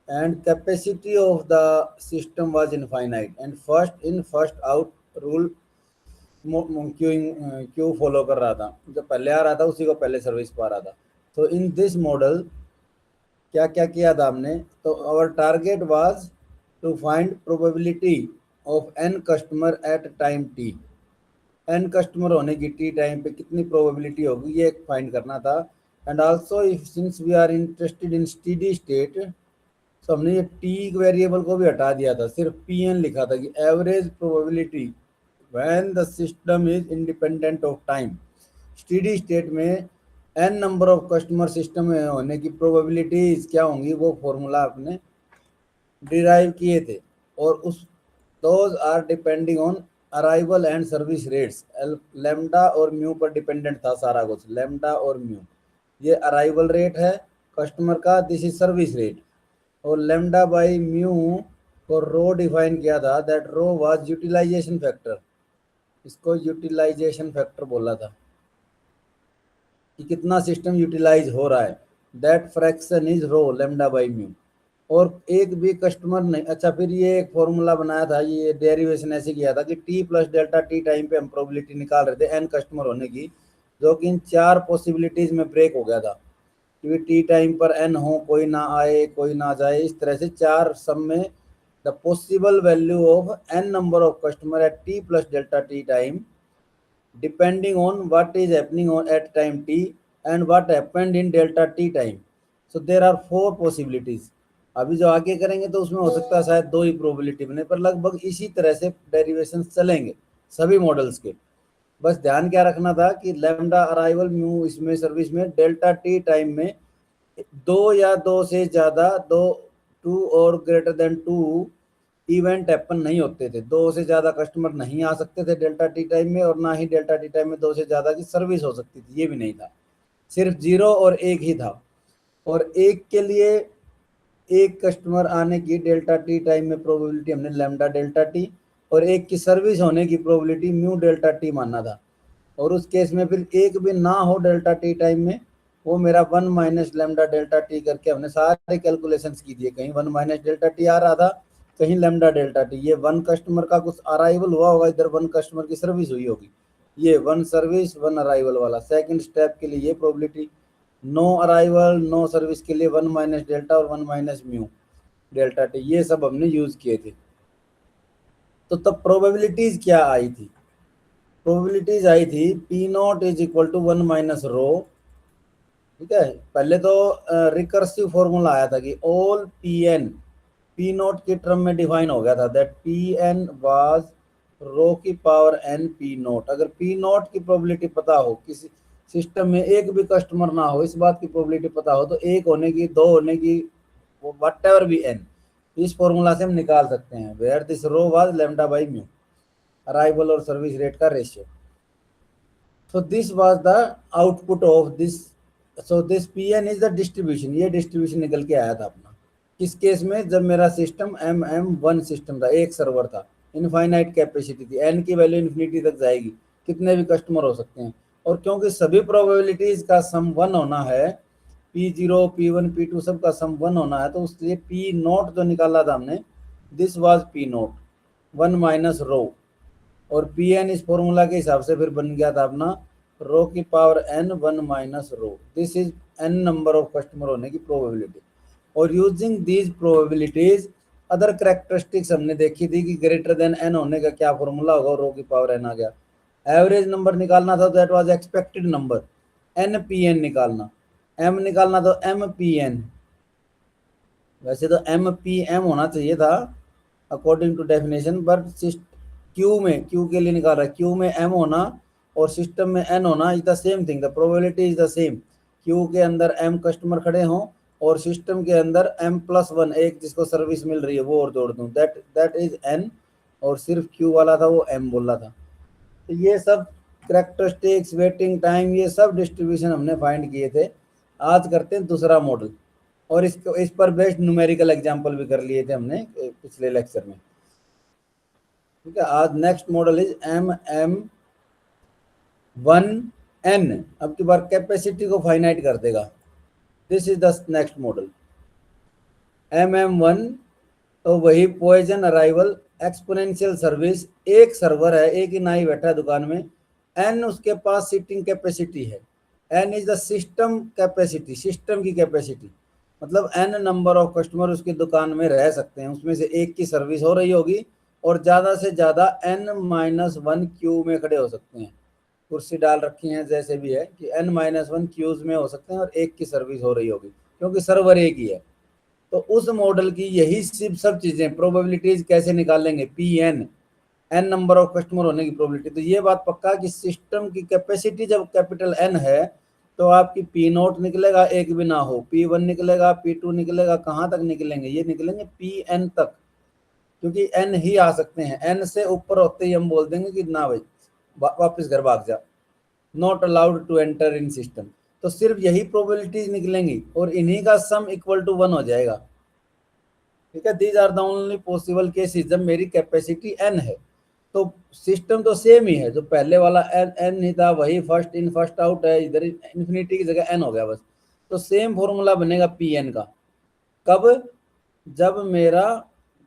and capacity of the system was infinite, and first in first out rule Q follow कर रहा था, जो पहले आ रहा था उसी को पहले सर्विस पा रहा था। तो इन दिस मॉडल क्या क्या किया था हमने, तो our target was to find probability of n customer at time t, n customer होने की टी टाइम पे कितनी प्रोबेबिलिटी होगी ये फाइंड करना था। And also if since we are interested in steady state, तो हमने ये टी वेरिएबल को भी हटा दिया था, सिर्फ पी एन लिखा था कि average probability when the system is independent of time. Steady state में N number of customer system में होने की प्रोबेबिलिटीज क्या होंगी, वो फॉर्मूला आपने डिराइव किए थे। और उस those are depending on arrival and service rates, lambda और म्यू पर डिपेंडेंट था सारा कुछ, लेमडा और म्यू। ये अराइवल रेट है कस्टमर का, दिस इज सर्विस रेट। और लेमडा बाई म्यू को रो डिफाइन किया था, that rho was utilization factor, इसको यूटिलाइजेशन फैक्टर बोला था कि कितना सिस्टम यूटिलाइज हो रहा है, that fraction is rho lambda by mu. और एक भी कस्टमर नहीं, अच्छा फिर ये एक फॉर्मूला बनाया था, ये डेरिवेशन ऐसे किया था कि T plus delta t time पे हम प्रोबेबिलिटी निकाल रहे थे एन कस्टमर होने की, जो कि इन 4 पॉसिबिलिटीज में ब्रेक हो गया था कि टी टाइम पर एन हो, कोई ना आए कोई ना जाए, इस तरह से 4 सब में the possible value of n number of customer at t plus delta t time depending on what is happening on at time t and what happened in delta t time. So there are 4 possibilities. अभी जो आगे करेंगे तो उसमें हो सकता है शायद 2 ही प्रोबेबिलिटी बने, पर लगभग इसी तरह से डेरिवेशन चलेंगे सभी मॉडल्स के। बस ध्यान क्या रखना था कि लैम्डा अराइवल म्यू इसमें सर्विस में डेल्टा टी टाइम में 2 या 2 से ज़्यादा, 2 और ग्रेटर देन 2 इवेंट हैपन नहीं होते थे, 2 से ज़्यादा कस्टमर नहीं आ सकते थे डेल्टा टी टाइम में, और ना ही डेल्टा टी टाइम में 2 से ज़्यादा की सर्विस हो सकती थी, ये भी नहीं था, सिर्फ 0 और 1 ही था। और एक के लिए एक कस्टमर आने की डेल्टा टी टाइम में प्रोबेबिलिटी हमने लैम्डा डेल्टा टी, और एक की सर्विस होने की प्रोबेबिलिटी म्यू डेल्टा टी माना था। और उस केस में फिर एक भी ना हो डेल्टा टी टाइम में, वो मेरा 1 माइनस लैम्डा डेल्टा टी करके हमने सारे कैलकुलेशंस की दिए, कहीं 1 माइनस डेल्टा टी आ रहा था, कहीं लैम्डा डेल्टा टी, ये 1 कस्टमर का कुछ अराइवल हुआ होगा, इधर 1 कस्टमर की सर्विस हुई होगी, ये 1 सर्विस 1 अराइवल वाला। सेकंड स्टेप के लिए ये probability, no arrival no service के लिए 1 माइनस डेल्टा और 1 माइनस म्यू डेल्टा टी, ये सब हमने यूज किए थे। तो तब प्रोबेबिलिटीज क्या आई थी, प्रोबेबिलिटीज आई थी p naught is equal to 1 minus rho. ठीक है, पहले तो रिकर्सिव फॉर्मूला आया था कि all p n p naught के टर्म में डिफाइन हो गया था, that p n was rho की पावर एन पी नॉट। अगर पी नॉट की प्रोबेबिलिटी पता हो, किसी सिस्टम में एक भी कस्टमर ना हो, इस बात की प्रोबेबिलिटी पता हो, तो 1 होने की, 2 होने की, वट एवर बी एन, इस फॉर्मूला से हम निकाल सकते हैं, where this rho was lambda by mu, arrival और सर्विस रेट का ratio. So this was the output of this. So this Pn is the distribution, ये डिस्ट्रीब्यूशन निकल के आया था अपना। किस केस में, जब मेरा सिस्टम MM1 सिस्टम था, एक सर्वर था, इनफाइनाइट कैपेसिटी थी, n की वैल्यू इन्फिनिटी तक जाएगी, कितने भी कस्टमर हो सकते हैं। और क्योंकि सभी प्रोबेबिलिटीज का सम 1 होना है, P0 P1 P2 सब का सम 1 होना है, तो उसलिए P नोट जो निकाला था हमने, this was P note 1 minus रो, और पी एन इस फॉर्मूला के हिसाब से फिर बन गया था अपना रो की power n 1 minus rho, this is n number of customer होने की प्रोबेबिलिटी। और using these probabilities other characteristics हमने देखी थी कि ग्रेटर देन एन होने का क्या फॉर्मूला होगा, रो की पावर एन आ गया। एवरेज नंबर निकालना था, that was expected number, n p n निकालना, एम निकालना तो एम पी एन, वैसे तो एम पी एम होना चाहिए था according to definition, but q में, क्यू के लिए निकाल रहा है, क्यू में एम होना और सिस्टम में एन होना is the same thing, the probability is the same. Q के अंदर एम कस्टमर खड़े हों और सिस्टम के अंदर M+1 एक जिसको सर्विस मिल रही है वो और जोड़ दूं, दैट इज एन, और सिर्फ क्यू वाला था वो एम बोल रहा था। तो ये सब करेक्टरिस्टिक्स, वेटिंग टाइम, ये सब डिस्ट्रीब्यूशन हमने फाइंड किए थे। आज करते हैं दूसरा मॉडल, और इसको इस पर बेस्ड न्यूमेरिकल एग्जांपल भी कर लिए थे हमने पिछले लेक्चर में। ठीक है, आज नेक्स्ट मॉडल इज MM1N। अब की बार कैपेसिटी को फाइनाइट कर देगा, this is the next model MM1 तो वही पॉइजन अराइवल एक्सपोनेंशियल सर्विस, एक सर्वर है, एक ही नाई बैठा है दुकान में, एन उसके पास सीटिंग कैपेसिटी है, n is the system capacity, system की कैपेसिटी, मतलब एन नंबर ऑफ कस्टमर उसकी दुकान में रह सकते हैं, उसमें से एक की सर्विस हो रही होगी और ज़्यादा से ज़्यादा n-1 क्यू में खड़े हो सकते हैं, कुर्सी डाल रखी हैं जैसे भी है कि n-1 क्यूज में हो सकते हैं और एक की सर्विस हो रही होगी क्योंकि सर्वर एक ही है। तो उस मॉडल की यही सिर्फ सब चीज़ें, प्रोबेबिलिटीज कैसे निकालेंगे, p n number of customer होने की प्रोबेबिलिटी, तो ये बात पक्का कि सिस्टम की कैपेसिटी जब कैपिटल एन है तो आपकी पी नोट निकलेगा एक भी ना हो, P1 निकलेगा, P2 निकलेगा, कहाँ तक निकलेंगे, ये निकलेंगे Pn तक, क्योंकि एन ही आ सकते हैं, एन से ऊपर होते ही हम बोल देंगे कि ना भाई वापस घर भाग जा, not allowed to enter in system. तो सिर्फ यही प्रोबेबिलिटीज निकलेंगी और इन्हीं का सम इक्वल टू 1 हो जाएगा। ठीक है, these are the only possible cases जब मेरी कैपेसिटी एन है। तो सिस्टम तो सेम ही है, जो पहले वाला एन एन नहीं था वही फर्स्ट इन फर्स्ट आउट है, इधर इन्फिनिटी की जगह एन हो गया बस। तो सेम फॉर्मूला बनेगा पी एन का, कब, जब मेरा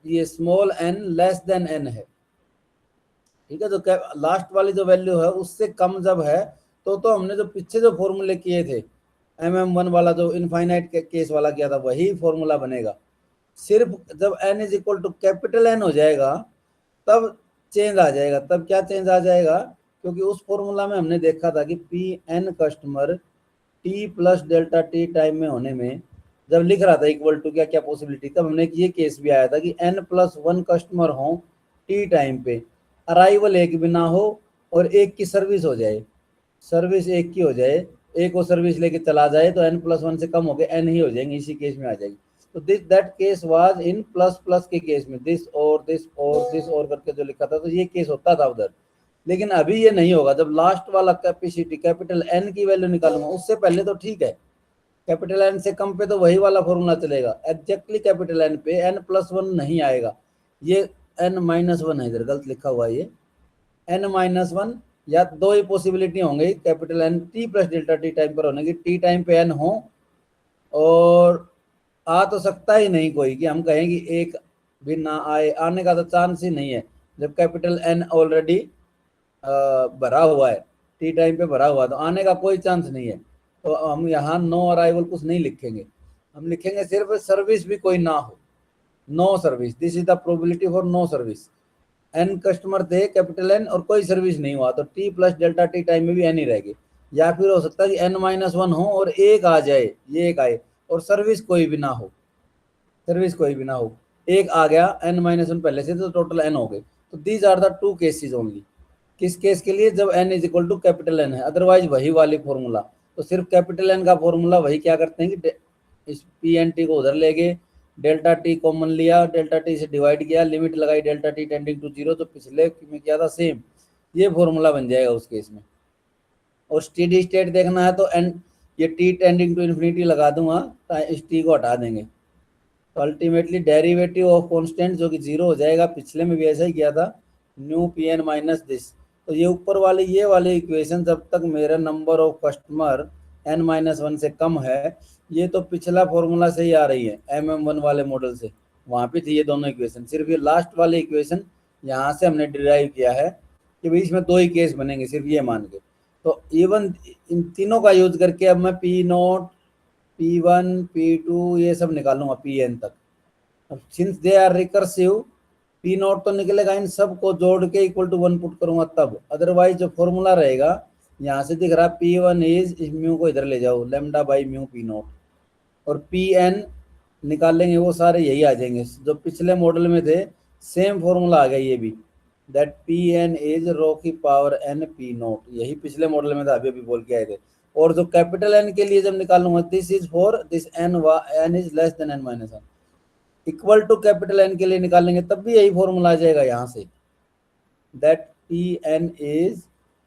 ये small n less than n है। ठीक है, तो लास्ट वाली जो वैल्यू है उससे कम जब है तो हमने जो पीछे जो फॉर्मूले किए थे MM1 वाला जो इनफाइनाइट केस वाला किया था वही फॉर्मूला बनेगा। सिर्फ जब n is equal to capital N हो जाएगा तब चेंज आ जाएगा। तब क्या चेंज आ जाएगा, क्योंकि उस फॉर्मूला में हमने देखा था कि p n customer t plus delta t time में होने में जब लिख रहा था इक्वल टू क्या क्या पॉसिबिलिटी, तब हमने ये केस भी आया था कि n+1 कस्टमर हो टी टाइम पे, अराइवल एक भी ना हो और एक की सर्विस हो जाए, सर्विस एक की हो जाए, एक वो सर्विस लेके चला जाए तो n+1 से कम हो गए n ही हो जाएंगे, इसी केस में आ जाएगी। तो this that case was in plus plus के केस में, दिस और दिस और दिस और करके जो लिखा था तो ये केस होता था उधर। लेकिन अभी ये नहीं होगा, जब लास्ट वाला कैपेसिटी कैपिटल एन की वैल्यू निकालूंगा उससे पहले तो ठीक है, कैपिटल एन से कम पे तो वही वाला फॉर्मूला चलेगा, एग्जैक्टली कैपिटल एन पे n+1 नहीं आएगा, ये n-1 है, इधर गलत लिखा हुआ है, ये n-1 या दो ही पॉसिबिलिटी होंगे, capital n t plus delta t time पर होने की, टी टाइम पे एन हो और आ तो सकता ही नहीं कोई कि हम कहें कि एक भी ना आए, आने का तो चांस ही नहीं है जब कैपिटल एन ऑलरेडी भरा हुआ है, टी टाइम पे भरा हुआ है तो आने का कोई चांस नहीं है। तो हम यहाँ नो अराइवल कुछ नहीं लिखेंगे, हम लिखेंगे सिर्फ सर्विस भी कोई ना हो, no service, this is the probability for no service. N customer थे कैपिटल एन और कोई सर्विस नहीं हुआ तो t plus delta t time में भी एन ही रहेगी, या फिर हो सकता है कि n-1 हो और एक आ जाए, ये एक आए और सर्विस कोई भी ना हो, सर्विस कोई भी ना हो, एक आ गया n-1 पहले से तो टोटल n हो गए। तो these are the two cases only, किस केस के लिए, जब n is equal to capital n है, अदरवाइज वही वाली फॉर्मूला। तो सिर्फ कैपिटल एन का फॉर्मूला वही क्या करते हैं कि इस पी एन टी को उधर ले गए, डेल्टा टी कॉमन लिया, डेल्टा टी से डिवाइड किया, लिमिट लगाई डेल्टा टी टेंडिंग टू 0, तो पिछले में किया था सेम, ये फॉर्मूला बन जाएगा उस केस में। और स्टेडी स्टेट देखना है तो एन ये टी टेंडिंग टू इन्फिनिटी लगा दूंगा तो इस टी को हटा देंगे, तो अल्टीमेटली डेरिवेटिव ऑफ कांस्टेंट जो कि 0 हो जाएगा, पिछले में भी ऐसा ही किया था, new p n minus this. तो ये ऊपर वाली ये वाली इक्वेशन जब तक मेरा नंबर ऑफ कस्टमर n-1 से कम है, ये तो पिछला फॉर्मूला से ही आ रही है MM1 वाले मॉडल से, वहाँ पे थी ये दोनों इक्वेशन, सिर्फ ये लास्ट वाली इक्वेशन यहाँ से हमने डिराइव किया है कि भाई इसमें दो ही केस बनेंगे सिर्फ ये मान के। तो इवन इन तीनों का यूज करके अब मैं पी नोट P1 P2 ये सब निकालूंगा Pn तक। अब since they are recursive, p naught तो निकलेगा, इन सब को जोड़ के इक्वल टू 1 पुट करूंगा तब, अदरवाइज जो फॉर्मूला रहेगा यहाँ से दिख रहा P1 इज, इस म्यू को इधर ले जाओ lambda by mu P note, और Pn निकालेंगे वो सारे यही आ जाएंगे जो पिछले मॉडल में थे, सेम फॉर्मूला आ गया ये भी, दैट Pn इज रो की पावर n पी नोट, यही पिछले मॉडल में था, अभी अभी बोल के आए थे। और जो कैपिटल एन के लिए जब निकालूंगा, this is for this n is less than n-1, equal to capital n के लिए निकालेंगे तब भी यही फॉर्मूला आ जाएगा यहाँ से, that p n is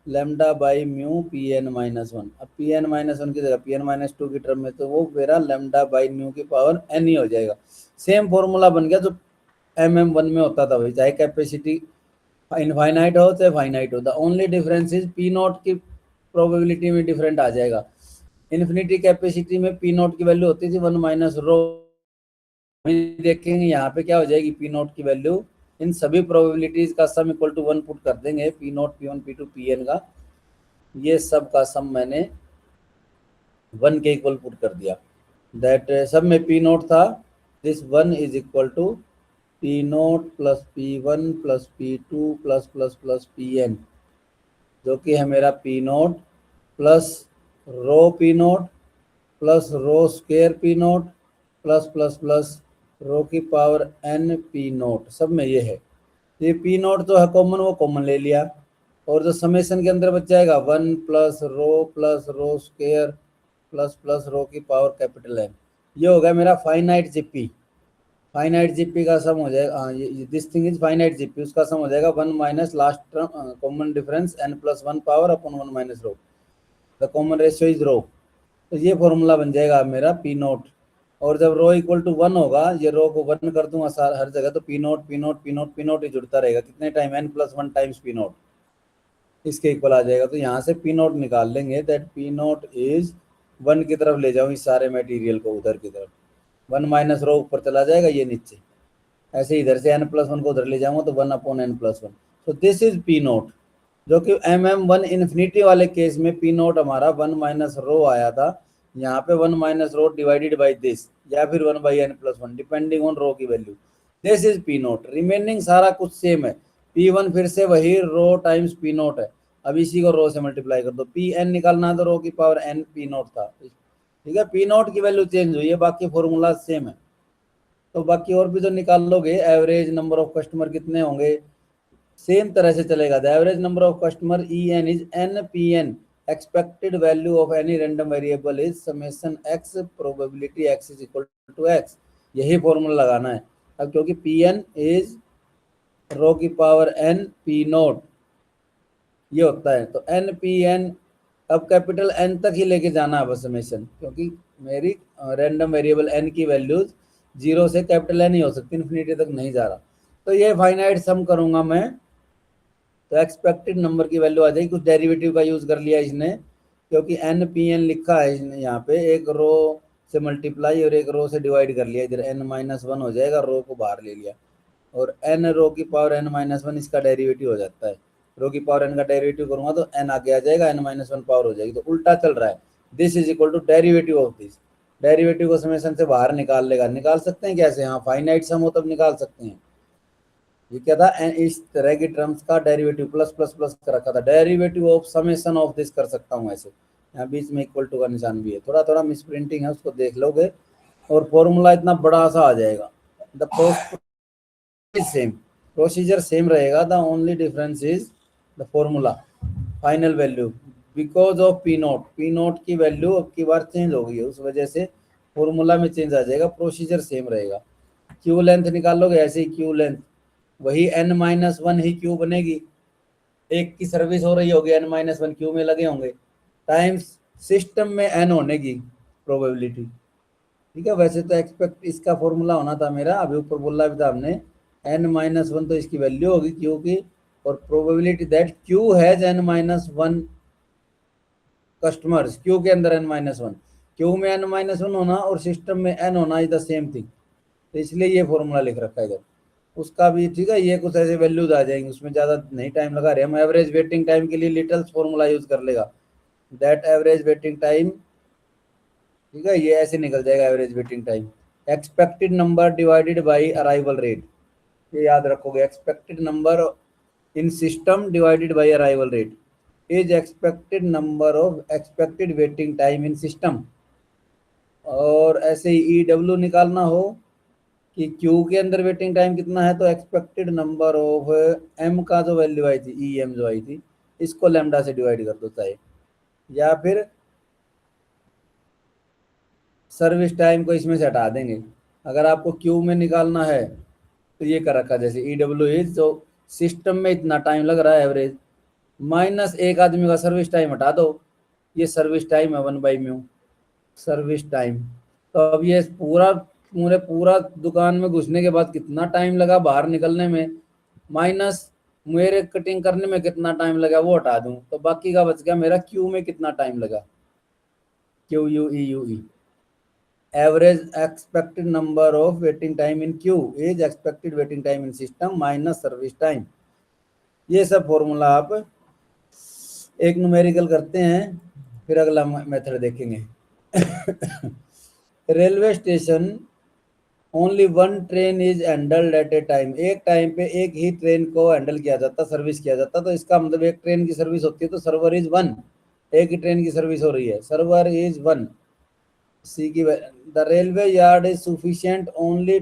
lambda by mu Pn-1। अब Pn-1 की जगह Pn-2 की टर्म में तो वो मेरा लेमडा बाई म्यू की पावर n ही हो जाएगा, सेम फॉर्मूला बन गया जो MM1 में होता था भाई, चाहे कैपेसिटी इनफाइनाइट हो चाहे फाइनाइट हो, the only difference is P naught की प्रोबेबिलिटी में डिफरेंट आ जाएगा। इन्फिनिटी कैपेसिटी में पी नोट की वैल्यू होती थी 1 माइनस रो अभी देखेंगे यहाँ पे क्या हो जाएगी, पी नोट की वैल्यू इन सभी प्रोबेबिलिटीज का सम इक्वल टू 1 पुट कर देंगे, P note P1 P2 Pn का, ये सब का सम मैंने 1 के इक्वल पुट कर दिया। दैट सब में पी नोट था, this 1 is equal to p naught plus P1 plus P2 plus plus plus Pn, जो कि है मेरा p naught plus rho p naught plus rho square p naught plus plus plus rho की power n P note, सब में ये है। ये पी नोट जो है कॉमन, वो कॉमन ले लिया, और जो समेशन के अंदर बच जाएगा 1 plus rho square plus rho की पावर कैपिटल एन, ये हो गया मेरा फाइनाइट जीपी। फाइनाइट जीपी का सम हो जाएगा, हाँ ये this thing is finite GP, उसका सम हो जाएगा 1 minus last term common difference n plus 1 power upon 1 minus rho, the common ratio is rho. तो ये फॉर्मूला बन जाएगा मेरा पी नोट, और जब रो इक्वल टू 1 होगा, ये रो को 1 कर दूंगा हर जगह, तो P naught P naught P naught P naught ही जुड़ता रहेगा, कितने time n plus 1 times P naught, इसके इक्वल आ जाएगा। तो यहाँ से पी नोट निकाल लेंगे, दैट पी नोट इज 1 की तरफ ले जाऊँ इस सारे मटेरियल को, उधर की तरफ 1 माइनस रो ऊपर चला जाएगा, ये नीचे, ऐसे इधर से n प्लस 1 को उधर ले जाऊंगा तो 1 अपॉन n प्लस 1। तो दिस इज पी नोट, जो कि mm1 इन्फिनिटी वाले केस में पी नोट हमारा 1 माइनस रो आया था, यहाँ पे 1 minus rho divided by this, या फिर 1 by n plus 1 depending on rho की value. This is P naught, remaining सारा कुछ सेम है, P1 फिर से वही रो टाइम्स पी नोट है, अब इसी को रो से मल्टीप्लाई कर दो, पी एन निकालना है तो रो की पावर n पी नोट था, ठीक है, पी नोट की वैल्यू चेंज हुई है, बाकी फॉर्मूला सेम है। तो बाकी और भी जो निकाल लोगे, एवरेज नंबर ऑफ कस्टमर कितने होंगे, सेम तरह से चलेगा। The average number of customer E n is n p n, expected value of any random variable is summation x probability x is equal to x, यही formula लगाना है। अब क्योंकि पी एन इज रो की power n p note, ये होता है, तो एन पी एन, अब कैपिटल एन तक ही लेके जाना है बस समेशन, क्योंकि मेरी रैंडम वेरिएबल एन की वैल्यूज 0 से कैपिटल एन ही हो सकती, इन्फिनिटी तक नहीं जा रहा। तो ये फाइनाइट सम करूंगा मैं, तो एक्सपेक्टेड नंबर की वैल्यू आ जाएगी, कुछ डेरिवेटिव का यूज कर लिया इसने, क्योंकि एन पी एन लिखा है इसने यहाँ पे, एक रो से मल्टीप्लाई और एक रो से डिवाइड कर लिया, इधर एन माइनस 1 हो जाएगा, रो को बाहर ले लिया, और एन रो की पावर एन माइनस 1 इसका डेरिवेटिव हो जाता है, रो की पावर एन का डेरिवेटिव करूंगा तो एन आगे आ जाएगा, एन माइनस 1 पावर हो जाएगी, तो उल्टा चल रहा है, this is equal to derivative of this, derivative को समेशन से बाहर निकाल लेगा, निकाल सकते हैं कैसे, हाँ फाइनाइट सम हो तब निकाल सकते हैं। ये क्या था, इस तरह की टर्म्स का डेरिवेटिव प्लस प्लस प्लस कर रखा था, derivative of summation of this कर सकता हूँ ऐसे, यहाँ बीच में इक्वल टू का निशान भी है, थोड़ा थोड़ा मिस प्रिंटिंग है, उसको देख लोगे, और फॉर्मूला इतना बड़ा सा आ जाएगा। द सेम प्रोसीजर सेम रहेगा, the only difference is the formula final value, because of P naught की वैल्यू अब की बार चेंज हो गई है, उस वजह से फॉर्मूला में चेंज आ जाएगा, प्रोसीजर सेम रहेगा। क्यू लेंथ निकाल लोगे, ऐसे ही क्यू लेंथ वही n माइनस 1 ही क्यू बनेगी, एक की सर्विस हो रही होगी, n माइनस 1 क्यू में लगे होंगे, टाइम्स सिस्टम में n होने की प्रोबेबिलिटी, ठीक है। वैसे तो एक्सपेक्ट इसका फॉर्मूला होना था मेरा, अभी ऊपर बोला भी था हमने, n माइनस 1 तो इसकी वैल्यू होगी क्यू की, और probability that Q has n minus 1 customers, Q के अंदर n माइनस 1, क्यू में n माइनस 1 होना और सिस्टम में n होना इज द सेम थिंग, तो इसलिए ये फॉर्मूला लिख रखा है इधर, उसका भी ठीक है, ये कुछ ऐसे वैल्यूज आ जाएंगे, उसमें ज़्यादा नहीं टाइम लगा रहे हम, एवरेज वेटिंग टाइम के लिए लिटल्स फॉर्मूला यूज कर लेगा, दैट एवरेज वेटिंग टाइम, ठीक है, ये ऐसे निकल जाएगा, average waiting time expected number divided by arrival rate, ये याद रखोगे, expected number in system divided by arrival rate is expected number of expected waiting time in system. और ऐसे ही ई डब्ल्यू निकालना हो कि क्यू के अंदर वेटिंग टाइम कितना है, तो एक्सपेक्टेड नंबर ऑफ एम का जो वैल्यू आई थी, ई एम जो आई थी, इसको लैम्डा से डिवाइड कर दो चाहे, या फिर सर्विस टाइम को इसमें से हटा देंगे। अगर आपको क्यू में निकालना है तो ये कर रखा, जैसे ई डब्ल्यू इज जो सिस्टम में इतना टाइम लग रहा है एवरेज, माइनस एक आदमी का सर्विस टाइम हटा दो, ये सर्विस टाइम है 1/μ सर्विस टाइम। तो अब ये पूरा दुकान में घुसने के बाद कितना टाइम लगा बाहर निकलने में, माइनस मेरे कटिंग करने में कितना टाइम लगा वो हटा दूं, तो बाकी का बच गया मेरा क्यू में कितना टाइम लगा, Q U E, average expected number of waiting time in Q is expected waiting time in system minus service time. ये सब फॉर्मूला आप एक न्यूमेरिकल करते हैं, फिर अगला मेथड देखेंगे। Railway station only one train is handled at a time, एक टाइम पे एक ही ट्रेन को हैंडल किया जाता, सर्विस किया जाता। तो इसका मतलब एक ट्रेन की सर्विस होती है तो सर्वर इज वन, एक ही ट्रेन की सर्विस हो रही है, सर्वर इज वन। सी की the railway yard is sufficient only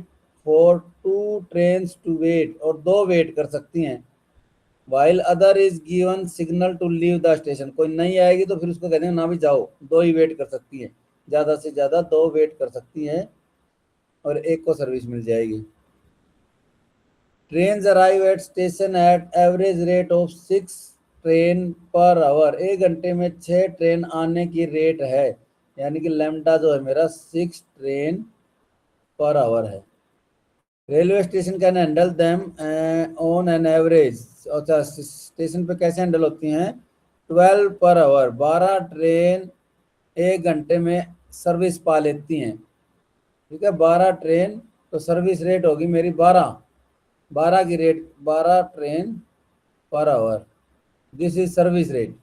for two train to wait, और दो वेट कर सकती हैं। While other is given signal to leave the station, कोई नहीं आएगी तो फिर उसको कहते हैं ना भी जाओ, दो ही वेट कर सकती हैं, ज़्यादा से ज़्यादा दो वेट कर सकती हैं और एक को सर्विस मिल जाएगी। Train arrive at station at average rate of 6 train per our, एक घंटे में 6 ट्रेन आने की रेट है, यानी कि लैम्डा जो है मेरा 6 ट्रेन पर आवर है। Railway station can handle them on an average, अच्छा स्टेशन पे कैसे हैंडल होती हैं, 12 पर आवर, 12 ट्रेन एक घंटे में सर्विस पा लेती हैं। ठीक है, 12 ट्रेन, तो सर्विस रेट होगी मेरी 12 की rate, 12 train per hour, this is service rate.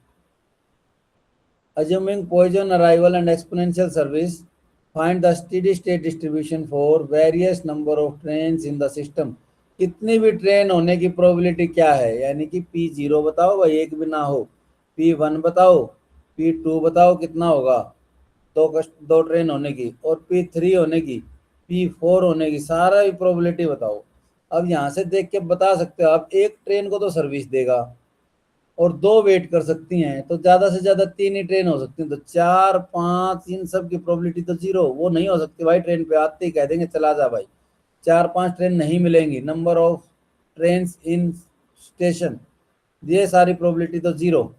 Assuming Poisson arrival and exponential service, find the steady state distribution for various number of train in the system. कितनी भी ट्रेन होने की probability क्या है, यानी कि P0 बताओ भाई, एक भी ना हो, P1 बताओ, P2 बताओ कितना होगा, दो ट्रेन होने की, और P3 होने की, P4 होने की, सारा ही प्रोबेबिलिटी बताओ। अब यहाँ से देख के बता सकते हो आप, एक ट्रेन को तो सर्विस देगा और दो वेट कर सकती हैं, तो ज़्यादा से ज़्यादा 3 ही ट्रेन हो सकती हैं, तो 4 5 इन सब की प्रोबेबिलिटी तो जीरो, वो नहीं हो सकती भाई। ट्रेन पे आते ही कह देंगे चला जा भाई, 4 5 ट्रेन नहीं मिलेंगी, number of train in station, ये सारी प्रोबेबिलिटी तो जीरो।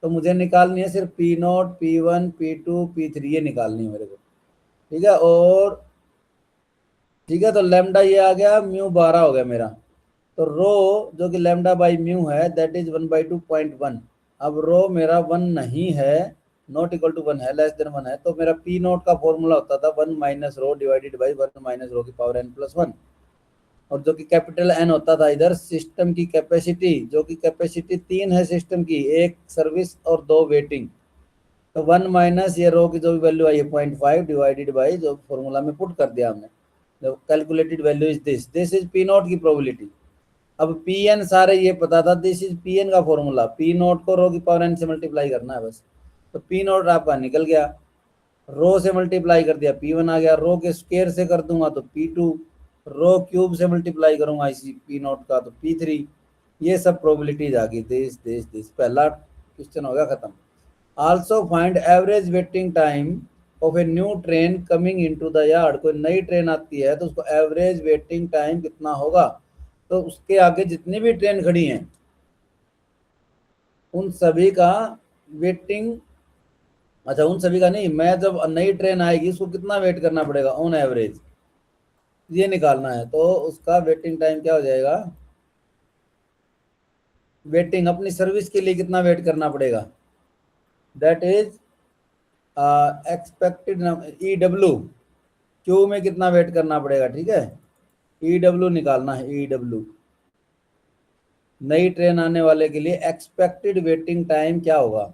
तो मुझे निकालनी है सिर्फ P0, P1, P2, P3, ये निकालनी है मेरे को। ठीक है, और ठीक है, तो लैम्डा ये आ गया, म्यू 12 हो गया मेरा। तो रो जो कि लैम्डा बाई म्यू है दैट इज 1/2.1। अब रो मेरा 1 नहीं है, नॉट इक्वल टू 1 है, लेस देन 1 है, तो मेरा पी नोट का फॉर्मूला होता था 1 minus rho divided by 1 minus रो की पावर n प्लस 1, और जो कि कैपिटल एन होता था इधर सिस्टम की कैपेसिटी, जो कि कैपेसिटी 3 है सिस्टम की, एक सर्विस और दो वेटिंग। तो 1 माइनस ये रो की जो भी वैल्यू आई है 0.5 डिवाइडेड बाई जो फॉर्मूला में पुट कर दिया हमने, जो calculated value is this is P naught की प्रोबेबिलिटी। अब पी एन सारे ये पता था, दिस इज पी एन का फॉर्मूला, पी नोट को रो की पावर एन से मल्टीप्लाई करना है बस। तो पी नोट आपका निकल गया, रो से मल्टीप्लाई कर दिया P1 आ गया, रो के स्क्वायर से कर दूंगा तो P2, रो क्यूब से मल्टीप्लाई करूंगा इसी P नोट का तो P3। ये सब प्रोबेबिलिटीज आ गई, दिस पहला क्वेश्चन हो गया खत्म। Also find average waiting time of a new train coming into the yard, कोई नई ट्रेन आती है तो उसको एवरेज वेटिंग टाइम कितना होगा, तो उसके आगे जितनी भी ट्रेन खड़ी हैं उन सभी का वेटिंग, अच्छा उन सभी का नहीं, मैं जब नई ट्रेन आएगी उसको कितना वेट करना पड़ेगा ऑन एवरेज, ये निकालना है। तो उसका वेटिंग टाइम क्या हो जाएगा, वेटिंग अपनी सर्विस के लिए कितना वेट करना पड़ेगा, that is expected EW, Q में कितना वेट करना पड़ेगा। ठीक है, EW निकालना है, EW नई ट्रेन आने वाले के लिए एक्सपेक्टेड वेटिंग टाइम क्या होगा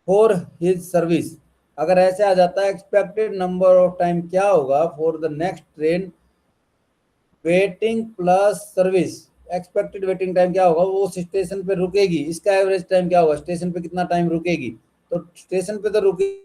फॉर हिज सर्विस। अगर ऐसे आ जाता है एक्सपेक्टेड नंबर ऑफ टाइम क्या होगा for the next train, waiting plus service, expected waiting time क्या होगा, वो स्टेशन पे रुकेगी, इसका एवरेज टाइम क्या होगा, स्टेशन पे कितना टाइम रुकेगी, तो स्टेशन पे तो रुकेगी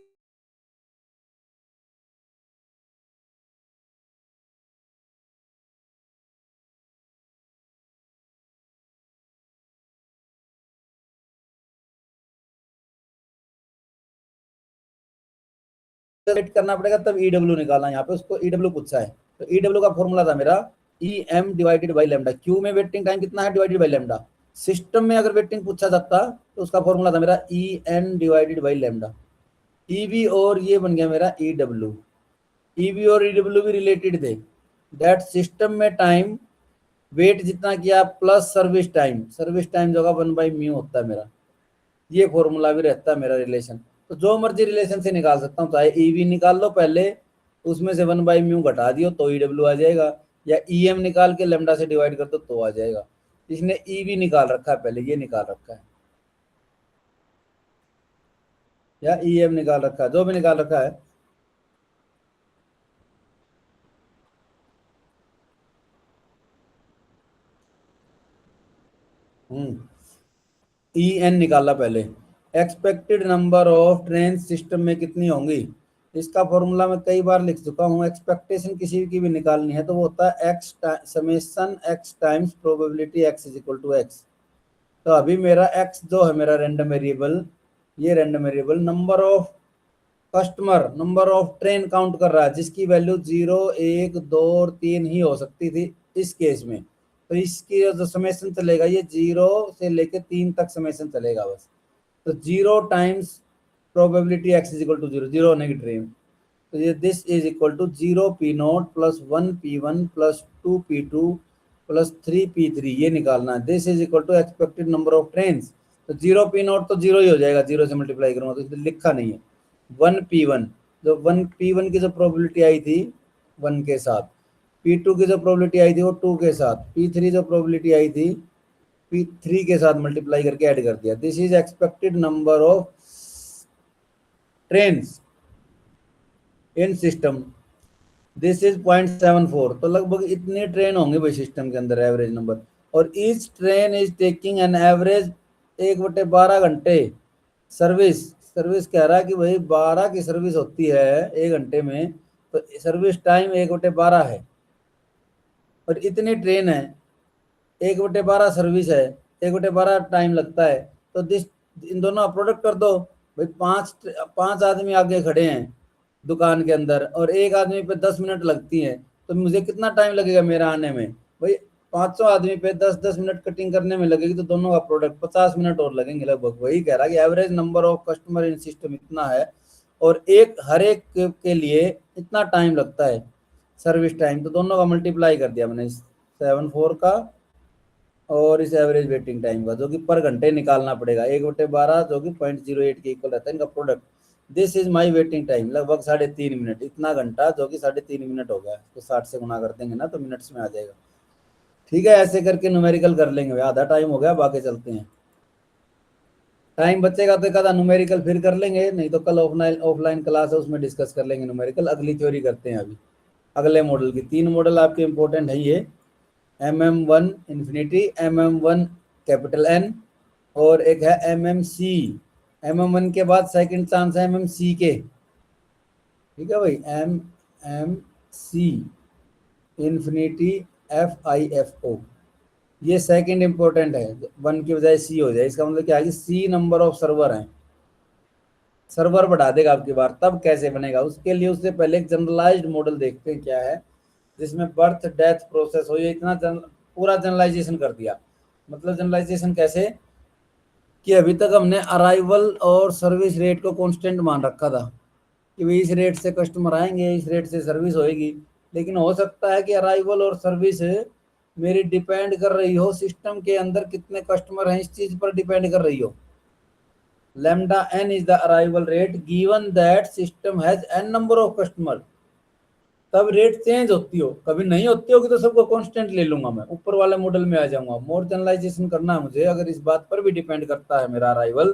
वेट करना पड़ेगा, तब EW निकालना, यहाँ पे उसको EW पूछा है। तो EW का फॉर्मूला था मेरा EM divided by lambda, Q में वेटिंग टाइम कितना है डिवाइडेड बाई लेमडा, सिस्टम में अगर वेटिंग पूछा जाता तो उसका फॉर्मूला था मेरा EN divided by lambda. EB और ये बन गया मेरा EW, EB और EW भी रिलेटेड थे, दैट सिस्टम में टाइम वेट जितना किया प्लस सर्विस टाइम जो 1/म्यू होता है मेरा, ये फॉर्मूला भी रहता है मेरा रिलेशन। तो जो मर्जी रिलेशन से निकाल सकता हूँ, चाहे EV निकाल लो पहले, उसमें से 1/μ घटा दियो तो EW आ जाएगा, या EM निकाल के लेमडा से डिवाइड कर दो तो आ जाएगा। इसने ई भी निकाल रखा है, पहले ये निकाल रखा है, या EM निकाल रखा है, जो भी निकाल रखा है। EN निकाला पहले। Expected number of train system में कितनी होंगी, इसका फॉर्मूला मैं कई बार लिख चुका हूँ। एक्सपेक्टेशन किसी की भी निकालनी है तो वो होता है x summation x times probability x is equal to x. तो अभी मेरा एक्स जो है मेरा रैंडम वेरिएबल, ये random variable number of customer, number of train count कर रहा है, जिसकी वैल्यू 0 1 2 और 3 ही हो सकती थी इस केस में। तो इसकी जो समेशन चलेगा ये 0 से लेके 3 तक समेशन चलेगा बस। तो 0 times probability x is equal to 0, 0 होने की ट्रेन, तो ये this is equal to 0 P0 plus 1 P1 plus 2 P2 plus 3 P3, ये निकालना है। This is equal to expected number of train. तो 0 P0 तो 0 ही हो जाएगा, 0 से मल्टीप्लाई करूंगा तो इसमें लिखा नहीं है। 1 P1, जो 1 P1 की जो प्रोबेबिलिटी आई थी 1 के साथ, P2 की जो प्रोबेबिलिटी आई थी वो 2 के साथ, P3 जो प्रोबेबिलिटी आई थी P3 के साथ मल्टीप्लाई करके ऐड कर दिया। This is expected number of trains in system, this is 0.74। तो लगभग इतने ट्रेन होंगे भाई सिस्टम के अंदर एवरेज नंबर। और each train is taking an average 1/12 घंटे सर्विस। सर्विस कह रहा है कि भाई 12 की सर्विस होती है 1 घंटे में, तो सर्विस टाइम 1/12 है। और इतनी ट्रेन है, 1/12 सर्विस है, 1/12 टाइम लगता है। तो दिस, इन दोनों का प्रोडक्ट कर दो भाई। पांच पांच आदमी आगे खड़े हैं दुकान के अंदर और एक आदमी पे 10 मिनट लगती है, तो मुझे कितना टाइम लगेगा मेरा आने में भाई। 500 आदमी पे 10-10 मिनट कटिंग करने में लगेगी, तो दोनों का प्रोडक्ट 50 मिनट और लगेंगे लगभग। वही कह रहा कि average number of customer in system इतना है, और हर एक के लिए इतना टाइम लगता है सर्विस टाइम। तो दोनों का मल्टीप्लाई कर दिया मैंने, 74 का और इस एवरेज वेटिंग टाइम का, जो कि पर घंटे निकालना पड़ेगा। 1/12 जो कि 0.08 के इक्वल रहता है इनका product. This is my waiting time, लगभग 3.5 मिनट, इतना घंटा जो कि 3.5 मिनट हो गया। तो 60 से गुना कर देंगे ना तो मिनट्स में आ जाएगा। ठीक है, ऐसे करके न्यूमेरिकल कर लेंगे। आधा टाइम हो गया, बाकी चलते हैं। टाइम बचेगा तो एक आधा न्यूमेरिकल फिर कर लेंगे, नहीं तो कल ऑफलाइन ऑफलाइन क्लास है उसमें डिस्कस कर लेंगे न्यूमेरिकल। अगली थ्योरी करते हैं अभी, अगले मॉडल की। 3 मॉडल आपके इंपॉर्टेंट है ये, MM1 infinity, MM1 capital N, और एक है MMC। MM1 के बाद सेकंड चांस है MMC के। ठीक है भाई, MMC इन्फिनिटी FIFO, ये सेकंड इंपॉर्टेंट है। 1 की बजाय C हो जाए, इसका मतलब क्या है कि C नंबर ऑफ सर्वर है, सर्वर बढ़ा देगा आपकी बार। तब कैसे बनेगा, उसके लिए उससे पहले एक जनरलाइज्ड मॉडल देखते हैं क्या है, जिसमें बर्थ डेथ प्रोसेस हो। ये इतना पूरा जनरलाइजेशन कर दिया। मतलब जनरलाइजेशन कैसे, कि अभी तक हमने अराइवल और सर्विस रेट को कांस्टेंट मान रखा था कि भाई इस रेट से कस्टमर आएंगे, इस रेट से सर्विस होएगी। लेकिन हो सकता है कि अराइवल और सर्विस मेरी डिपेंड कर रही हो सिस्टम के अंदर कितने कस्टमर हैं, इस चीज पर डिपेंड कर रही हो। lambda n is the arrival rate given that system has n number of customer। तब रेट चेंज होती हो, कभी नहीं होती होगी तो सबको कांस्टेंट ले लूंगा मैं, ऊपर वाले मॉडल में आ जाऊंगा। मोर जनरलाइजेशन करना है मुझे, अगर इस बात पर भी डिपेंड करता है मेरा अराइवल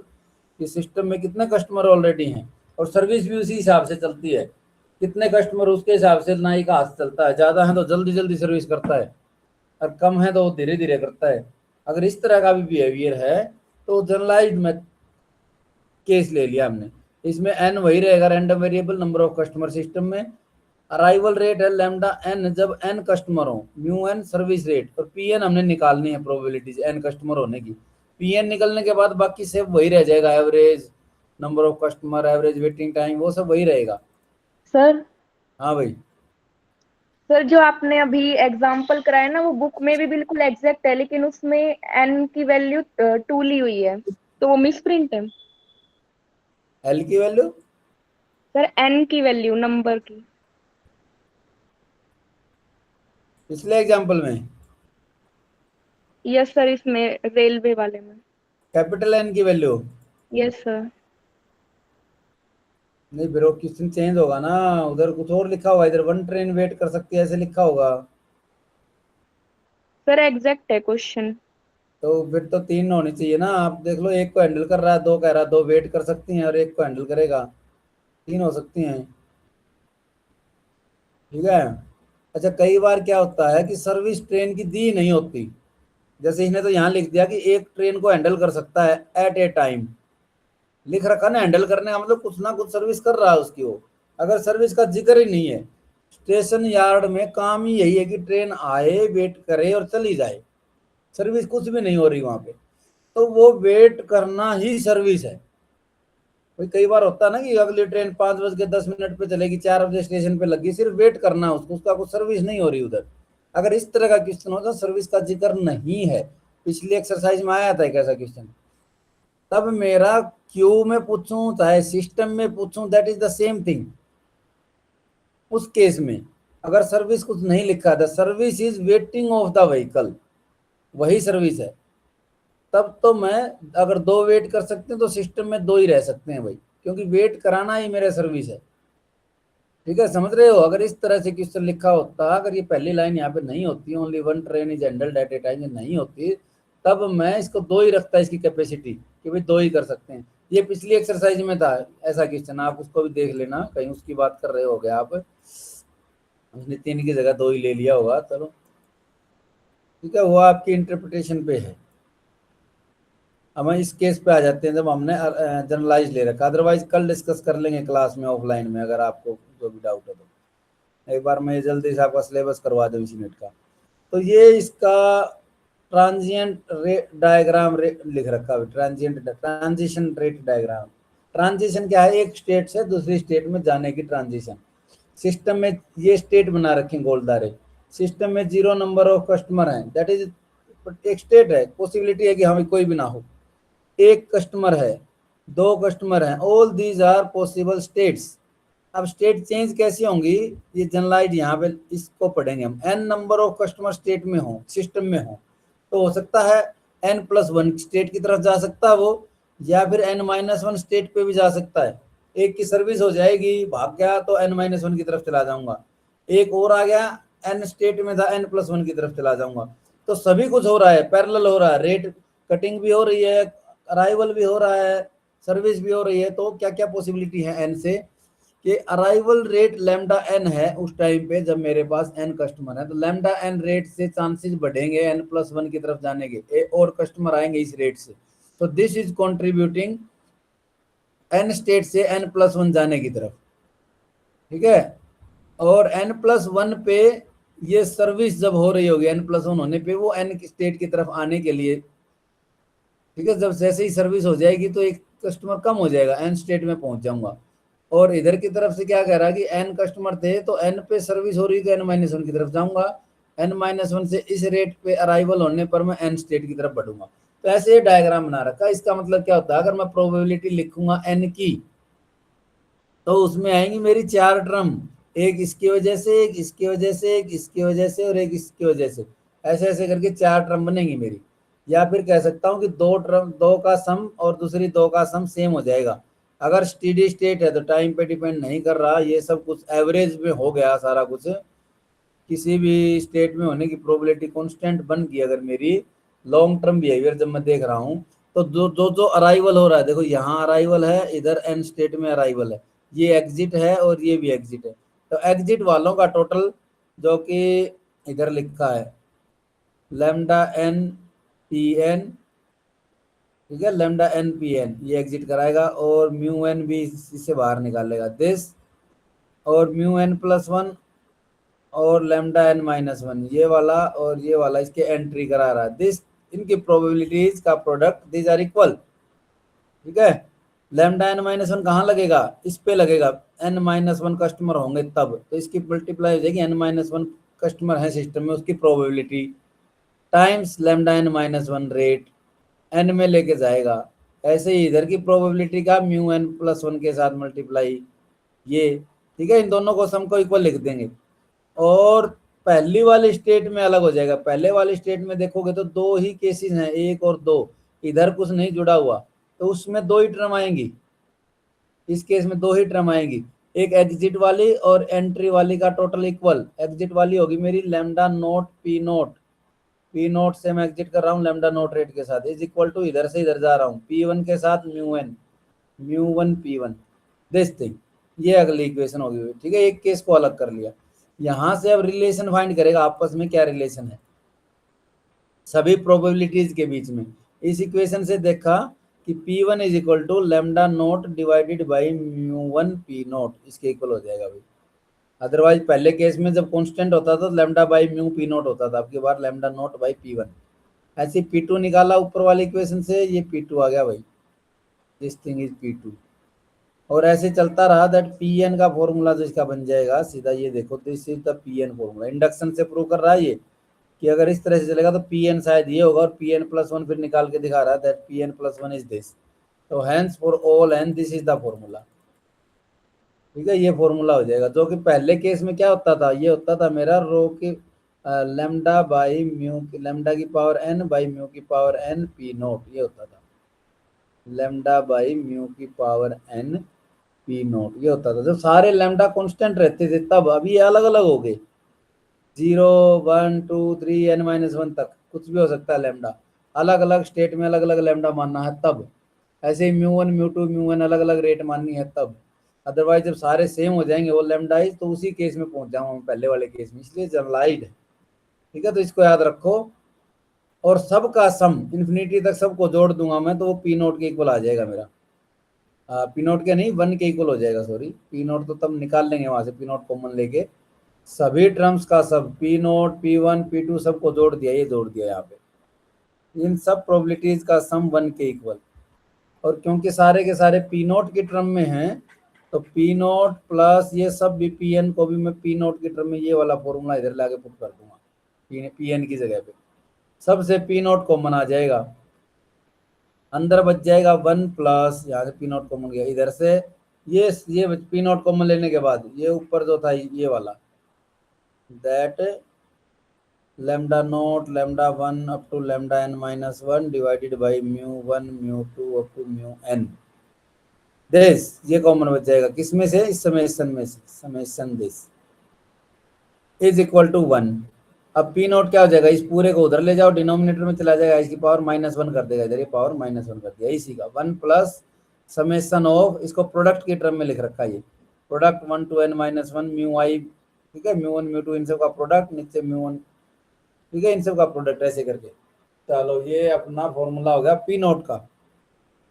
कि सिस्टम में कितने कस्टमर ऑलरेडी हैं, और सर्विस भी उसी हिसाब से चलती है, कितने कस्टमर उसके हिसाब से नाई का हाथ चलता है। ज्यादा है तो जल्दी जल्दी सर्विस करता है, और कम है तो वो धीरे धीरे करता है। अगर इस तरह का भी बिहेवियर है तो जनरलाइज्ड में केस ले लिया हमने। इसमें एन वही रहेगा, random variable number of customer system में। अराइवल रेट है लैम्डा एन जब एन कस्टमर हो, म्यू एन सर्विस रेट, और पी एन हमने निकालनी है प्रोबेबिलिटी एन कस्टमर होने की। पी एन निकलने के बाद बाकी सब वही रह जाएगा, average number of customer, average waiting time, वो सब वही रहेगा। सर हाँ भाई, सर जो आपने अभी एग्जाम्पल कराया ना, वो बुक में भी बिल्कुल एग्जैक्ट है, लेकिन उसमें एन की वैल्यू 2 ली हुई है, तो वो मिस प्रिंट है। एल की वैल्यू सर एन की वैल्यू नंबर की। पिछले एग्जाम्पल में यस सर, इसमें रेलवे वाले में। कैपिटल एन की वैल्यू यस सर। नहीं फिर वो क्वेश्चन चेंज होगा ना, उधर कुछ और लिखा होगा, इधर वन ट्रेन वेट कर सकती है ऐसे लिखा होगा। सर एग्जैक्ट है क्वेश्चन। तो फिर तो तीन होनी चाहिए ना, आप देख लो, एक को हैंडल कर रहा है, दो कह रहा है, दो वेट कर सकती हैं और एक को हैंडल करेगा, तीन हो सकती हैं। ठीक है। अच्छा कई बार क्या होता है कि सर्विस ट्रेन की दी नहीं होती, जैसे इसने तो यहाँ लिख दिया कि एक ट्रेन को हैंडल कर सकता है एट ए टाइम, लिख रखा ना हैंडल करने का मतलब कुछ ना कुछ सर्विस कर रहा है उसकी वो। अगर सर्विस का जिक्र ही नहीं है, स्टेशन यार्ड में काम ही यही है कि ट्रेन आए, वेट करे और चली जाए, सर्विस कुछ भी नहीं हो रही वहां पे, तो वो वेट करना ही सर्विस है। कोई कई बार होता है ना कि अगली ट्रेन 5 बज के 10 मिनट पे चलेगी, 4 बजे स्टेशन पे लगी, सिर्फ वेट करना उसको, उसका कुछ सर्विस नहीं हो रही उधर। अगर इस तरह का क्वेश्चन होता, सर्विस का जिक्र नहीं है, पिछली एक्सरसाइज में आया था एक ऐसा क्वेश्चन, तब मेरा क्यू में पूछूं चाहे सिस्टम में पूछूं, that is the same thing. उस केस में अगर सर्विस कुछ नहीं लिखा था, service is waiting of the vehicle, वही सर्विस है, तब तो मैं, अगर दो वेट कर सकते हैं तो सिस्टम में दो ही रह सकते हैं भाई, क्योंकि वेट कराना ही मेरा सर्विस है। ठीक है, समझ रहे हो? अगर इस तरह से क्वेश्चन लिखा होता, अगर ये पहली लाइन यहाँ पे नहीं होती, only one train is handled at a time, नहीं होती, तब मैं इसको दो ही रखता, इसकी कैपेसिटी कि भाई दो ही कर सकते हैं। ये पिछली एक्सरसाइज में था ऐसा क्वेश्चन, आप उसको भी देख लेना, कहीं उसकी बात कर रहे हो गया आप, उसने तीन की जगह दो ही ले लिया होगा, चलो ठीक है, वो आपकी इंटरप्रिटेशन पे है। अब हम इस केस पे आ जाते हैं जब हमने जनरलाइज ले रखा, अदरवाइज कल डिस्कस कर लेंगे क्लास में ऑफलाइन में, अगर आपको जो भी डाउट है तो। एक बार मैं जल्दी से आपका सिलेबस करवा दूँ इसी मिनट का। तो ये इसका ट्रांजिएंट रेट डायग्राम लिख रखा है, transient transition rate diagram. Transition क्या है? एक स्टेट से दूसरी स्टेट में जाने की ट्रांजिशन। सिस्टम में ये स्टेट बना रखे गोलदारे, सिस्टम में 0 नंबर ऑफ कस्टमर हैं, दैट इज एक स्टेट है, पॉसिबिलिटी है कि हमें कोई भी ना हो, एक कस्टमर है, दो कस्टमर हैं, all these are possible states. अब स्टेट चेंज कैसी होंगी, ये जनरलाइज यहाँ पे इसको पढ़ेंगे हम। N number of customer state में हो, सिस्टम में हो, तो हो सकता है n+1 स्टेट की तरफ जा सकता है वो, या फिर n-1 स्टेट पे भी जा सकता है। एक की सर्विस हो जाएगी, भाग गया तो n-1 की तरफ चला जाऊंगा, एक और आ गया n स्टेट में था, n+1 की तरफ चला जाऊंगा। तो सभी कुछ हो रहा है, पैरेलल हो रहा है, रेट कटिंग भी हो रही है, अराइवल भी हो रहा है, सर्विस भी हो रही है। तो क्या क्या पॉसिबिलिटी है n से, कि अराइवल रेट लैम्डा एन है उस टाइम पे जब मेरे पास एन कस्टमर है, तो लैम्डा एन रेट से चांसेस बढ़ेंगे n+1 की तरफ जाने के, और कस्टमर आएंगे इस रेट से, तो this is contributing n state से n+1 जाने की तरफ। ठीक है, और n+1 पे ये सर्विस जब हो रही होगी, n+1 होने पे वो n स्टेट की तरफ आने के लिए, ठीक है, जब जैसे ही सर्विस हो जाएगी तो एक कस्टमर कम हो जाएगा, एन स्टेट में पहुंच जाऊंगा। और इधर की तरफ से क्या कह रहा है कि एन कस्टमर थे, तो एन पे सर्विस हो रही है, तो n-1 की तरफ जाऊंगा, n-1 से इस रेट पे अराइवल होने पर मैं एन स्टेट की तरफ बढ़ूंगा। तो ऐसे ये डायग्राम बना रखा है। इसका मतलब क्या होता है, अगर मैं प्रोबेबिलिटी लिखूंगा एन की, तो उसमें आएंगी मेरी चार टर्म, एक इसकी वजह से, एक इसकी वजह से, एक इसकी वजह से, और एक इसकी वजह से, ऐसे ऐसे करके चार टर्म बनेंगी मेरी। या फिर कह सकता हूँ कि दो टर्म, दो का सम और दूसरी दो का सम सेम हो जाएगा। अगर स्टेडी स्टेट है तो टाइम पे डिपेंड नहीं कर रहा, ये सब कुछ एवरेज में हो गया सारा कुछ, किसी भी स्टेट में होने की प्रोबेबिलिटी कांस्टेंट बन गई अगर मेरी, लॉन्ग टर्म बिहेवियर जब मैं देख रहा हूँ, तो जो जो जो अराइवल हो रहा है, देखो यहाँ अराइवल है, इधर एन स्टेट में अराइवल है, ये एग्जिट है और ये भी एग्जिट है, तो एग्जिट वालों का टोटल जो कि इधर लिखा है लैम्डा एन पी एन, ठीक है, लैम्डा एन पी एन ये एग्जिट कराएगा, और म्यू एन भी इससे बाहर निकालेगा दिस, और म्यू n+1 और लैम्डा n-1 ये वाला और ये वाला इसके एंट्री करा रहा है दिस, इनकी प्रोबेबिलिटीज का प्रोडक्ट दिस आर इक्वल। ठीक है, लैम्डा n-1 कहाँ लगेगा, इस पे लगेगा, n-1 कस्टमर होंगे तब, तो इसकी मल्टीप्लाई हो जाएगी, n-1 कस्टमर है सिस्टम में, उसकी probability times lambda n-1 rate n में लेके जाएगा। ऐसे ही इधर की प्रोबेबिलिटी का μn+1 के साथ मल्टीप्लाई, ये ठीक है, इन दोनों को सम को इक्वल लिख देंगे। और पहली वाली स्टेट में अलग हो जाएगा, पहले वाली स्टेट में देखोगे तो दो ही केसेस हैं, एक और दो, इधर कुछ नहीं जुड़ा हुआ, तो उसमें दो ही टर्म आएंगी। इस केस में दो ही टर्म आएंगी, एक एग्जिट वाली और एंट्री वाली का टोटल इक्वल। एग्जिट वाली होगी मेरी lambda note P naught, P note से मैं एग्जिट कर रहा हूँ लैम्डा नोट रेट के साथ, इज इक्वल टू इधर से इधर जा रहा हूँ P1 के साथ mu one P1 this thing. ये अगली इक्वेशन होगी, ठीक है। एक केस को अलग कर लिया। यहां से अब रिलेशन फाइंड करेगा आपस में क्या रिलेशन है सभी प्रोबेबिलिटीज के बीच में। इस इक्वेशन से देखा कि P1 is equal to lambda naught divided by mu P naught, इसके इक्वल हो जाएगा भाई। अदरवाइज पहले केस में जब कांस्टेंट होता था तो lambda by mu P note होता था, अब की बार लैम्डा नोट बाई P1। ऐसे P2 निकाला ऊपर वाली इक्वेशन से, ये P2 आ गया भाई, दिस थिंग इज P2। और ऐसे चलता रहा दैट Pn का फॉर्मूला जो इसका बन जाएगा सीधा, ये देखो this is the Pn formula. Induction से प्रूव कर रहा है ये कि अगर इस तरह से चलेगा तो Pn शायद ये होगा, और Pn+1 फिर निकाल के दिखा रहा है दैट Pn+1 इज दिस। तो hence for all n this is the formula, ठीक है। ये फॉर्मूला हो जाएगा, जो कि पहले केस में क्या होता था, ये होता था मेरा रो की लैम्डा बाई म्यू, लैम्डा की पावर n बाई म्यू की पावर n P नोट, ये होता था लैम्डा बाई म्यू की पावर n P नोट, ये होता था जब सारे लैम्डा कांस्टेंट रहते थे तब। अभी ये अलग अलग हो गए, 0 1 2 3 n-1 तक कुछ भी हो सकता है लैम्डा, अलग अलग स्टेट में अलग अलग लैम्डा मानना है तब। ऐसे ही म्यू1 म्यू2 म्यू1 अलग अलग रेट माननी है तब। अदरवाइज जब सारे सेम हो जाएंगे वो लैम्डाइज, तो उसी केस में पहुंच जाऊंगा पहले वाले केस में, इसलिए जनरलाइज्ड है, ठीक है। तो इसको याद रखो। और सबका सम इन्फिनिटी तक सबको जोड़ दूंगा मैं, तो वो P नोट के इक्वल आ जाएगा मेरा। P नोट के नहीं, 1 के इक्वल हो जाएगा, सॉरी। P नोट तो तब निकाल लेंगे वहां से, P नोट कॉमन लेके सभी टर्म्स का सब P नोट P1 P2 सबको जोड़ दिया, ये जोड़ दिया यहाँ पे। इन सब प्रोबेबिलिटीज का सम 1 के इक्वल। और क्योंकि सारे के सारे P नोट की टर्म में हैं, तो P नोट प्लस ये सब भी Pn को भी मैं P नोट की टर्म में ये वाला फॉर्मूला इधर लाके पुट कर दूंगा Pn की जगह पे। सबसे P नोट कॉमन आ जाएगा, अंदर बच जाएगा 1 प्लस, यहाँ से P नोट कॉमन गया इधर से, ये P नोट कॉमन लेने के बाद ये ऊपर जो था ये वाला, that lambda naught lambda 1 up to lambda n-1 divided by mu mu up to mu n this, ये कॉमन बच जाएगा किसमें से, इस समेशन में से, summation this is equal to 1। अब P नोट क्या हो जाएगा, इस पूरे को उधर ले जाओ डिनोमिनेटर में चला जाएगा, इसकी पावर -1 कर देगा इधर, ये पावर -1 कर दिया, इसी का 1 प्लस समेशन ऑफ, इसको प्रोडक्ट की टर्म में लिख रखा है ये, प्रोडक्ट 1 to n-1 म्यू आई, ठीक है, म्यू1 म्यू2 इन सब का प्रोडक्ट, नीचे म्यू1, ठीक है, इन सब का प्रोडक्ट, ऐसे करके। चलो ये अपना फॉर्मूला हो गया P नोट का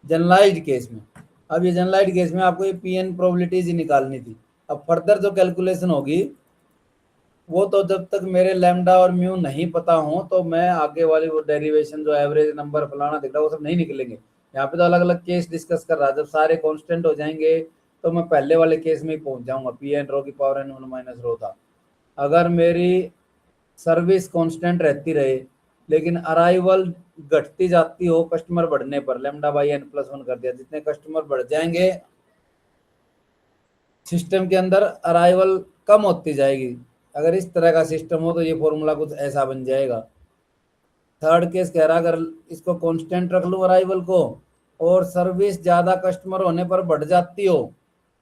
जनरलाइज्ड केस में। अब ये जनरलाइज्ड केस में आपको ये Pn प्रोबेबिलिटीज ही निकालनी थी। अब फर्दर जो कैलकुलेशन होगी वो तो जब तक मेरे लैम्डा और म्यू नहीं पता हो, तो मैं आगे वाली वो डेरिवेशन जो एवरेज नंबर फलाना दिख रहा है वो सब नहीं निकलेंगे। यहाँ पे तो अलग अलग केस डिस्कस कर रहा है, जब सारे कांस्टेंट हो जाएंगे तो मैं पहले वाले केस में ही पहुंच जाऊंगा, Pn रो की पावर n माइनस रो था। अगर मेरी सर्विस कांस्टेंट रहती रहे लेकिन अराइवल घटती जाती हो कस्टमर बढ़ने पर, लैम्डा बाई n+1 कर दिया, जितने कस्टमर बढ़ जाएंगे सिस्टम के अंदर अराइवल कम होती जाएगी। अगर इस तरह का सिस्टम हो तो ये फॉर्मूला कुछ ऐसा बन जाएगा। थर्ड केस कह रहा अगर इसको कांस्टेंट रख लूँ अराइवल को, और सर्विस ज़्यादा कस्टमर होने पर बढ़ जाती हो,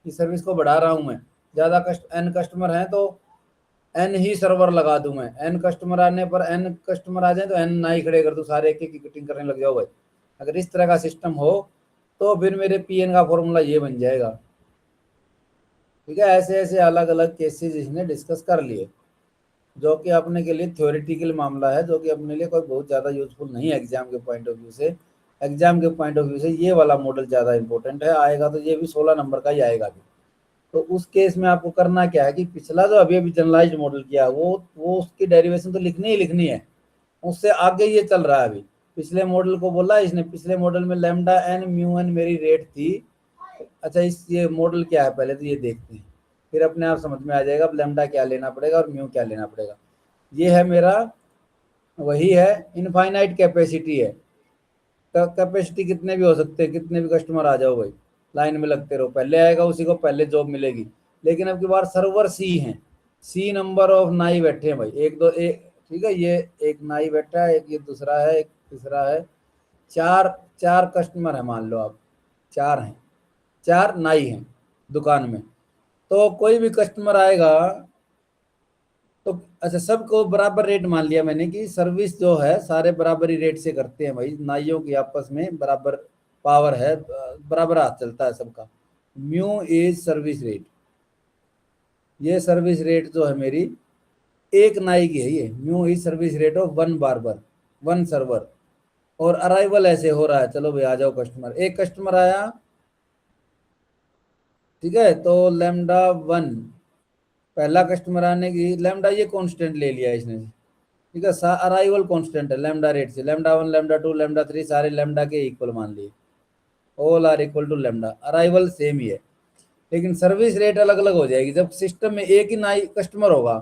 कि सर्विस को बढ़ा रहा हूँ मैं, ज़्यादा n कस्टमर हैं तो n ही सर्वर लगा दूं मैं, n कस्टमर आने पर n कस्टमर आ जाए तो n ना ही खड़े कर दूं, सारे एक एक कटिंग करने लग जाओ भाई। अगर इस तरह का सिस्टम हो तो फिर मेरे Pn का फॉर्मूला ये बन जाएगा, ठीक है। ऐसे ऐसे अलग अलग केसेस इसने डिस्कस कर लिए, जो कि अपने के लिए थ्योरेटिकल मामला है, जो कि अपने लिए कोई बहुत ज़्यादा यूजफुल नहीं है एग्जाम के पॉइंट ऑफ व्यू से। एग्जाम के पॉइंट ऑफ व्यू से ये वाला मॉडल ज़्यादा इंपॉर्टेंट है, आएगा तो ये भी 16 नंबर का ही आएगा भी। तो उस केस में आपको करना क्या है कि पिछला जो अभी अभी जनरलाइज्ड मॉडल किया वो उसकी डेरिवेशन तो लिखनी ही लिखनी है, उससे आगे ये चल रहा है अभी। पिछले मॉडल को बोला इसने, पिछले मॉडल में लैम्डा n म्यू n मेरी रेट थी। अच्छा इस ये मॉडल क्या है पहले तो ये देखते हैं, फिर अपने आप समझ में आ जाएगा अब लैम्डा क्या लेना पड़ेगा और म्यू क्या लेना पड़ेगा। ये है मेरा, वही है इनफाइनाइट कैपेसिटी है, कैपेसिटी कितने भी हो सकते हैं, कितने भी कस्टमर आ जाओ भाई, लाइन में लगते रहो, पहले आएगा उसी को पहले जॉब मिलेगी। लेकिन अब की बार सर्वर सी हैं, सी नंबर ऑफ नाई बैठे हैं भाई, एक दो एक, ठीक है, ये एक नाई बैठा है, एक ये दूसरा है, एक तीसरा है, चार चार कस्टमर है मान लो आप, चार हैं, 4 नाई हैं दुकान में, तो कोई भी कस्टमर आएगा तो अच्छा सबको बराबर रेट मान लिया मैंने कि सर्विस जो है सारे बराबर ही रेट से करते हैं भाई, नाइयों की आपस में बराबर पावर है, बराबर हाथ चलता है सबका। म्यू इज सर्विस रेट, ये सर्विस रेट जो है मेरी एक नाई की है, ये mu is service rate of one barber, one server. और अराइवल ऐसे हो रहा है, चलो भाई आ जाओ कस्टमर, एक कस्टमर आया, ठीक है, तो लेमडा वन, पहला कस्टमर आने की लेमडा ये कांस्टेंट ले लिया इसने, ठीक है, अराइवल कांस्टेंट है लेमडा रेट से, lambda one lambda two lambda three सारे लेमडा के इक्वल मान लिए, all are equal to lambda, arrival same ही है। लेकिन सर्विस रेट अलग अलग हो जाएगी जब सिस्टम में एक ही नाई कस्टमर होगा,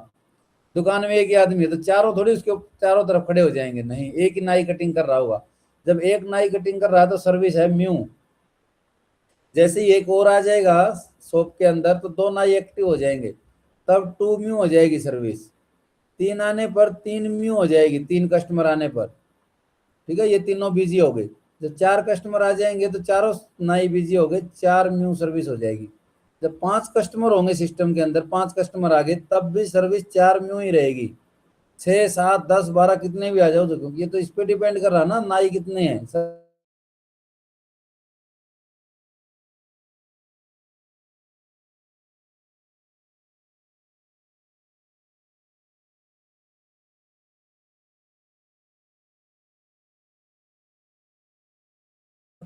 दुकान में एक ही आदमी है तो चारों थोड़ी उसके चारों तरफ खड़े हो जाएंगे, नहीं, एक ही नाई कटिंग कर रहा होगा। जब एक नाई कटिंग कर रहा है तो सर्विस है म्यू, जैसे ही एक और आ जाएगा शॉप के अंदर तो दो नाई एक्टिव हो जाएंगे, तब टू म्यू हो जाएगी सर्विस, तीन आने पर तीन म्यू हो जाएगी, तीन कस्टमर आने पर, ठीक है, ये तीनों बिजी हो गए। जब चार कस्टमर आ जाएंगे तो चारों नाई बिजी हो गए, चार म्यू सर्विस हो जाएगी। जब पांच कस्टमर होंगे सिस्टम के अंदर, पांच कस्टमर आ गए तब भी सर्विस चार म्यू ही रहेगी, 6 7 10 12 कितने भी आ जाओ, तो क्योंकि ये तो इस पे डिपेंड कर रहा ना नाई कितने हैं।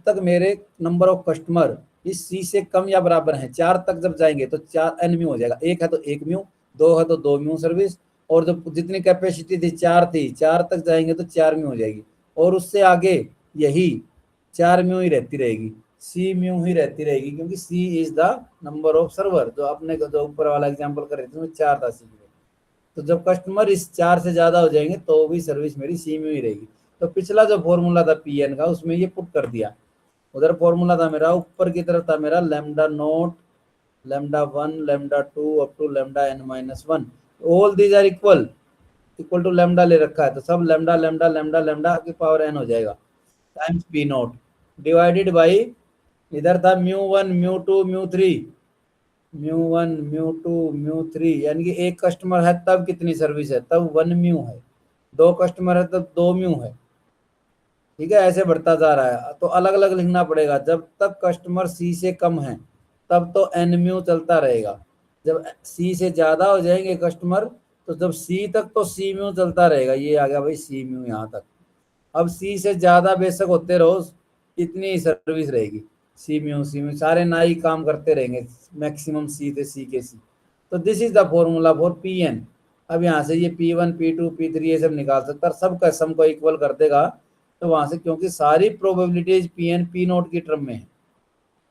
तक मेरे नंबर ऑफ कस्टमर इस सी से कम या बराबर हैं, चार तक जब जाएंगे तो चार एन म्यू हो जाएगा, एक है तो एक म्यू, दो है तो दो म्यू सर्विस, और जो जितनी कैपेसिटी थी चार थी, चार तक जाएंगे तो चार म्यू हो जाएगी, और उससे आगे यही चार म्यू ही रहती रहेगी, सी म्यू ही रहती रहेगी, क्योंकि C is the number of server, जो आपने जो ऊपर वाला एग्जाम्पल कर रहे थे उसमें चार था सी में। तो जब कस्टमर इस चार से ज्यादा हो जाएंगे तो भी सर्विस मेरी सी म्यू ही रहेगी। तो पिछला जो फॉर्मूला था पी एन का उसमें ये पुट कर दिया, उधर फॉर्मूला था मेरा, ऊपर की तरफ था मेरा lambda naught lambda one lambda two up to lambda n minus one, all these are equal, equal to lambda ले रखा है तो सब लेमडा लेमडा लेमडा लेमडा की पावर एन हो जाएगा, times P naught divided by, इधर था mu one mu two mu three, mu one mu two mu three, यानी कि एक कस्टमर है तब कितनी सर्विस है, तब वन म्यू है, दो कस्टमर है तब दो म्यू है, ठीक है, ऐसे बढ़ता जा रहा है। तो अलग अलग लिखना पड़ेगा, जब तक कस्टमर सी से कम है तब तो एन म्यू चलता रहेगा, जब सी से ज्यादा हो जाएंगे कस्टमर तो जब सी तक तो सी म्यू चलता रहेगा, ये आ गया भाई सी म्यू यहाँ तक। अब सी से ज्यादा बेशक होते रहो, इतनी सर्विस रहेगी, सी म्यू सारे नाई काम करते रहेंगे, मैक्सिमम सी थे सी के सी। तो this is the formula for P N. अब यहाँ से ये P one P two P three ये सब निकाल सकता है, सबका सम को इक्वल कर देगा, तो वहां से क्योंकि सारी probabilities p n p naught की टर्म में है,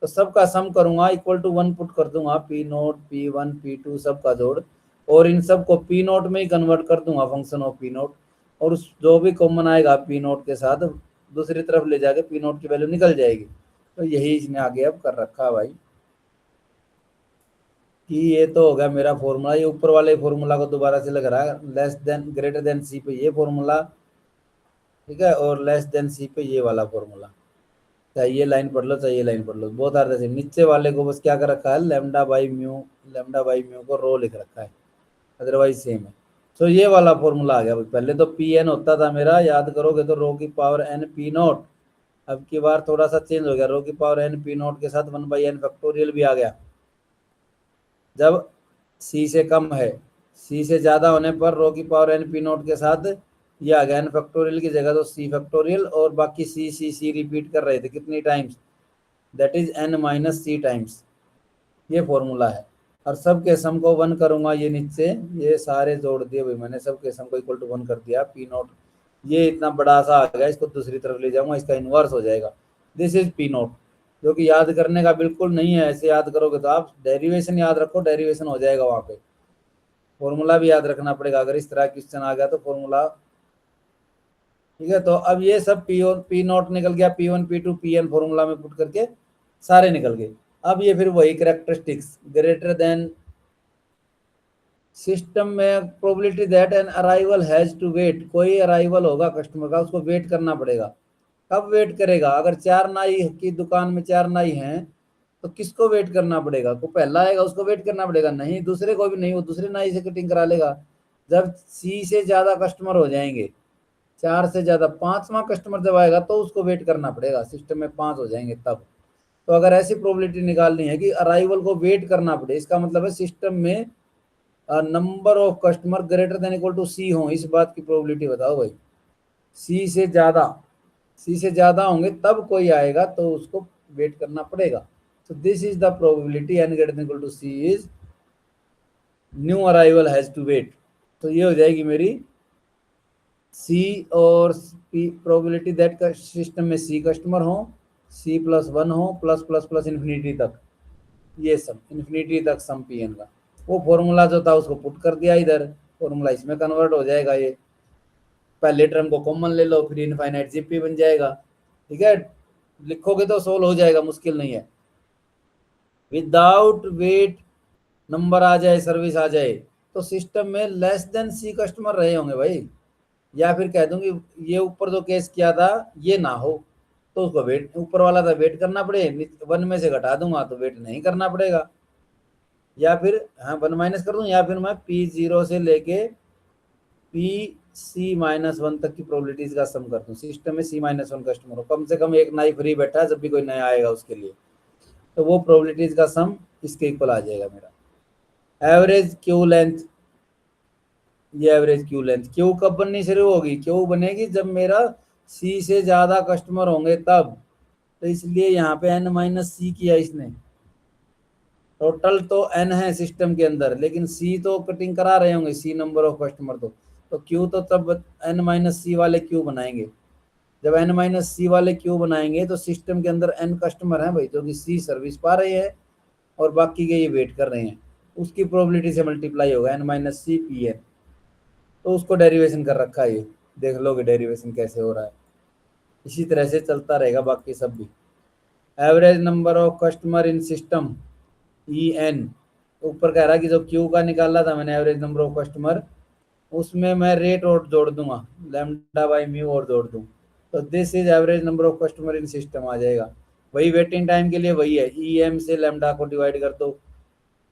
तो सबका सम करूंगा इक्वल टू वन पुट कर दूंगा, p naught p one P two सबका जोड़, और इन सबको पी नोट में ही कन्वर्ट कर दूंगा फंक्शन ऑफ पी नोट, और उस जो भी कॉमन आएगा पी नोट के साथ दूसरी तरफ ले जाके पी नोट की वैल्यू निकल जाएगी। तो यही इसने आगे अब कर रखा है भाई, कि ये तो हो गया मेरा फॉर्मूला, ये ऊपर वाले फॉर्मूला को दोबारा से लग रहा है, लेस देन ग्रेटर देन सी पे ये फॉर्मूला, ठीक है, और लेस देन सी पे ये वाला फॉर्मूला, चाहे ये लाइन पढ़ लो चाहे ये लाइन पढ़ लो, बहुत आर सेम। नीचे वाले को बस क्या कर रखा है, लेमडा बाई म्यू को रो लिख रखा है, अदरवाइज सेम है। तो ये वाला फॉर्मूला आ गया, पहले तो पी एन होता था मेरा, याद करोगे तो रो की पावर एन पी नोट, अब की बार थोड़ा सा चेंज हो गया, रो की पावर एन पी नोट के साथ वन बाई एन फैक्टोरियल भी आ गया, जब सी से कम है, सी से ज्यादा होने पर रो की पावर एन पी नोट के साथ ये आ गया एन फैक्टोरियल की जगह तो सी फैक्टोरियल, और बाकी सी रिपीट कर रहे थे कितनी times, that is n minus c times, ये फॉर्मूला है। और सबके सम को वन करूंगा, ये नीचे ये सारे जोड़ दिए भाई मैंने, सबके सम को इक्वल टू वन कर दिया, पी नोट ये इतना बड़ा सा आ गया, इसको दूसरी तरफ ले जाऊंगा, इसका इन्वर्स हो जाएगा, दिस इज पी नोट, जो कि याद करने का बिल्कुल नहीं है, ऐसे याद करोगे तो आप डेरिवेशन याद रखो, डेरिवेशन हो जाएगा वहां पे, फॉर्मूला भी याद रखना पड़ेगा अगर इस तरह क्वेश्चन आ गया तो फॉर्मूला, ठीक है। तो अब ये सब पी नोट निकल गया, p one P two p n formula में पुट करके सारे निकल गए। अब ये फिर वही कैरेक्टरिस्टिक्स ग्रेटर देन सिस्टम में probability that n arrival has to wait, कोई अराइवल होगा कस्टमर का उसको वेट करना पड़ेगा, कब वेट करेगा, अगर चार नाई की दुकान में चार नाई हैं तो किसको वेट करना पड़ेगा? को पहला आएगा उसको वेट करना पड़ेगा? नहीं, दूसरे को भी नहीं, वो दूसरे नाई से कटिंग करा लेगा। जब सी से ज्यादा कस्टमर हो जाएंगे, 4 से ज्यादा, 5वां कस्टमर जब आएगा तो उसको वेट करना पड़ेगा, सिस्टम में 5 हो जाएंगे तब। तो अगर ऐसी प्रोबेबिलिटी निकालनी है कि अराइवल को वेट करना पड़े, इसका मतलब है सिस्टम में number of customer greater than equal to C हो, इस बात की प्रोबेबिलिटी बताओ भाई। सी से ज्यादा होंगे तब कोई आएगा तो उसको वेट करना पड़ेगा। तो this is the probability n greater than equal to c is new arrival has to wait. तो ये हो जाएगी मेरी सी और प्रोबेबिलिटी दैट सिस्टम में सी कस्टमर हो, C+1 हो, प्लस प्लस प्लस इन्फिनिटी तक, ये सब इन्फिनिटी तक सम पी एन का। वो फॉर्मूला जो था उसको पुट कर दिया इधर, फॉर्मूला इसमें कन्वर्ट हो जाएगा। ये पहले टर्म को कॉमन ले लो, फिर इनफाइनाइट जीपी बन जाएगा। ठीक है, लिखोगे तो सोल्व हो जाएगा, मुश्किल नहीं है। विदाउट वेट नंबर आ जाए, सर्विस आ जाए, तो सिस्टम में लेस देन सी कस्टमर रहे होंगे भाई। या फिर कह दूंगी ये ऊपर जो केस किया था ये ना हो, तो उसको वेट, ऊपर वाला था वेट करना पड़े, 1 में से घटा दूंगा तो वेट नहीं करना पड़ेगा। या फिर हाँ 1 माइनस कर दूं, या फिर मैं P0 से लेके PC-1 तक की प्रोबेबिलिटीज का सम कर दूं। सिस्टम में C-1 कस्टमर हो, कम से कम एक नाई फ्री बैठा है, जब भी कोई नया आएगा उसके लिए, तो वो प्रोबेबिलिटीज का सम इसके इक्वल आ जाएगा मेरा। एवरेज क्यू लेंथ, ये एवरेज क्यू लेंथ, क्यू कब बननी शुरू होगी? क्यू बनेगी जब मेरा सी से ज्यादा कस्टमर होंगे तब। तो इसलिए यहाँ पे n-c किया इसने। टोटल तो n है सिस्टम के अंदर, लेकिन सी तो कटिंग करा रहे होंगे, सी नंबर ऑफ कस्टमर। तो क्यू तो तब n-c वाले क्यू बनाएंगे। जब n-c वाले क्यू बनाएंगे तो सिस्टम के अंदर n कस्टमर हैं भाई, जो कि सी सर्विस पा रहे हैं और बाकी के ये वेट कर रहे हैं, उसकी प्रोबेबिलिटी से मल्टीप्लाई होगा n-c pn। तो उसको डेरिवेशन कर रखा है, ये देख लोगे डेरिवेशन कैसे हो रहा है। इसी तरह से चलता रहेगा बाकी सब भी। Average number of customer in system EN, ऊपर कह रहा है कि जो क्यू का निकाला था मैंने एवरेज नंबर ऑफ कस्टमर, उसमें मैं रेट और जोड़ दूंगा, लैम्डा बाई म्यू और जोड़ दूं, तो this is average number of customer in system आ जाएगा। वही वेटिंग टाइम के लिए वही है, EM से लैम्डा को डिवाइड कर दो।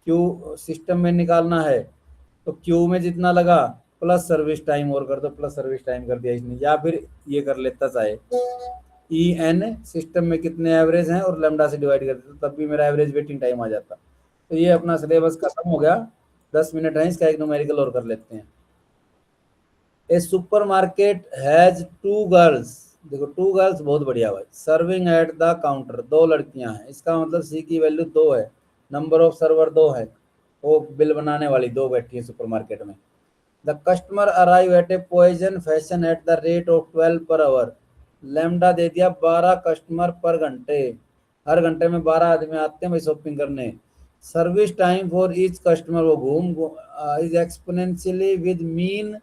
क्यू सिस्टम में निकालना है तो क्यू में जितना लगा प्लस सर्विस टाइम और कर दो, प्लस सर्विस टाइम कर दिया इसने, या फिर ये कर लेता चाहे EN सिस्टम में कितने एवरेज हैं और लैम्डा से डिवाइड कर देता, तब भी मेरा एवरेज वेटिंग टाइम आ जाता। तो ये अपना सिलेबस खत्म हो गया, 10 मिनट है, इसका एक न्यूमेरिकल और कर लेते हैं। ए सुपर मार्केट हैज 2 गर्ल्स, देखो 2 गर्ल्स बहुत बढ़िया भाई, सर्विंग एट द काउंटर, 2 लड़कियां हैं, इसका मतलब सी की वैल्यू 2 है, नंबर ऑफ सर्वर 2 है, वो बिल बनाने वाली 2 बैठी है सुपर मार्केट में। The customer arrive at a Poisson fashion at the rate of 12 per our, lambda दे दिया 12 कस्टमर पर घंटे, हर घंटे में 12 आदमी आते हैं भाई शॉपिंग करने। Service time for each customer, वो घूम is exponentially with mean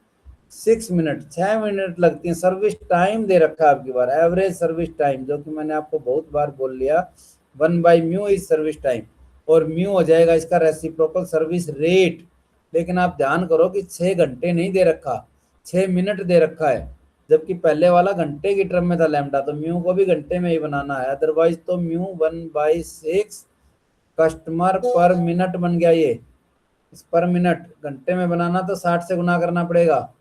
6 minute, 6 minute लगती है। सर्विस टाइम दे रखा है आपकी बार, एवरेज सर्विस टाइम, जो कि मैंने आपको बहुत बार बोल लिया, 1/μ इज सर्विस टाइम, और म्यू हो जाएगा इसका रेसिप्रोकल सर्विस रेट। लेकिन आप ध्यान करो कि 6 घंटे नहीं दे रखा, 6 मिनट दे रखा है, जबकि पहले वाला घंटे की टर्म में था लैम्डा, तो म्यू को भी घंटे में ही बनाना है, अदरवाइज तो म्यू 1/6 कस्टमर पर मिनट बन गया। ये इस पर मिनट घंटे में बनाना तो 60 से गुना करना पड़ेगा,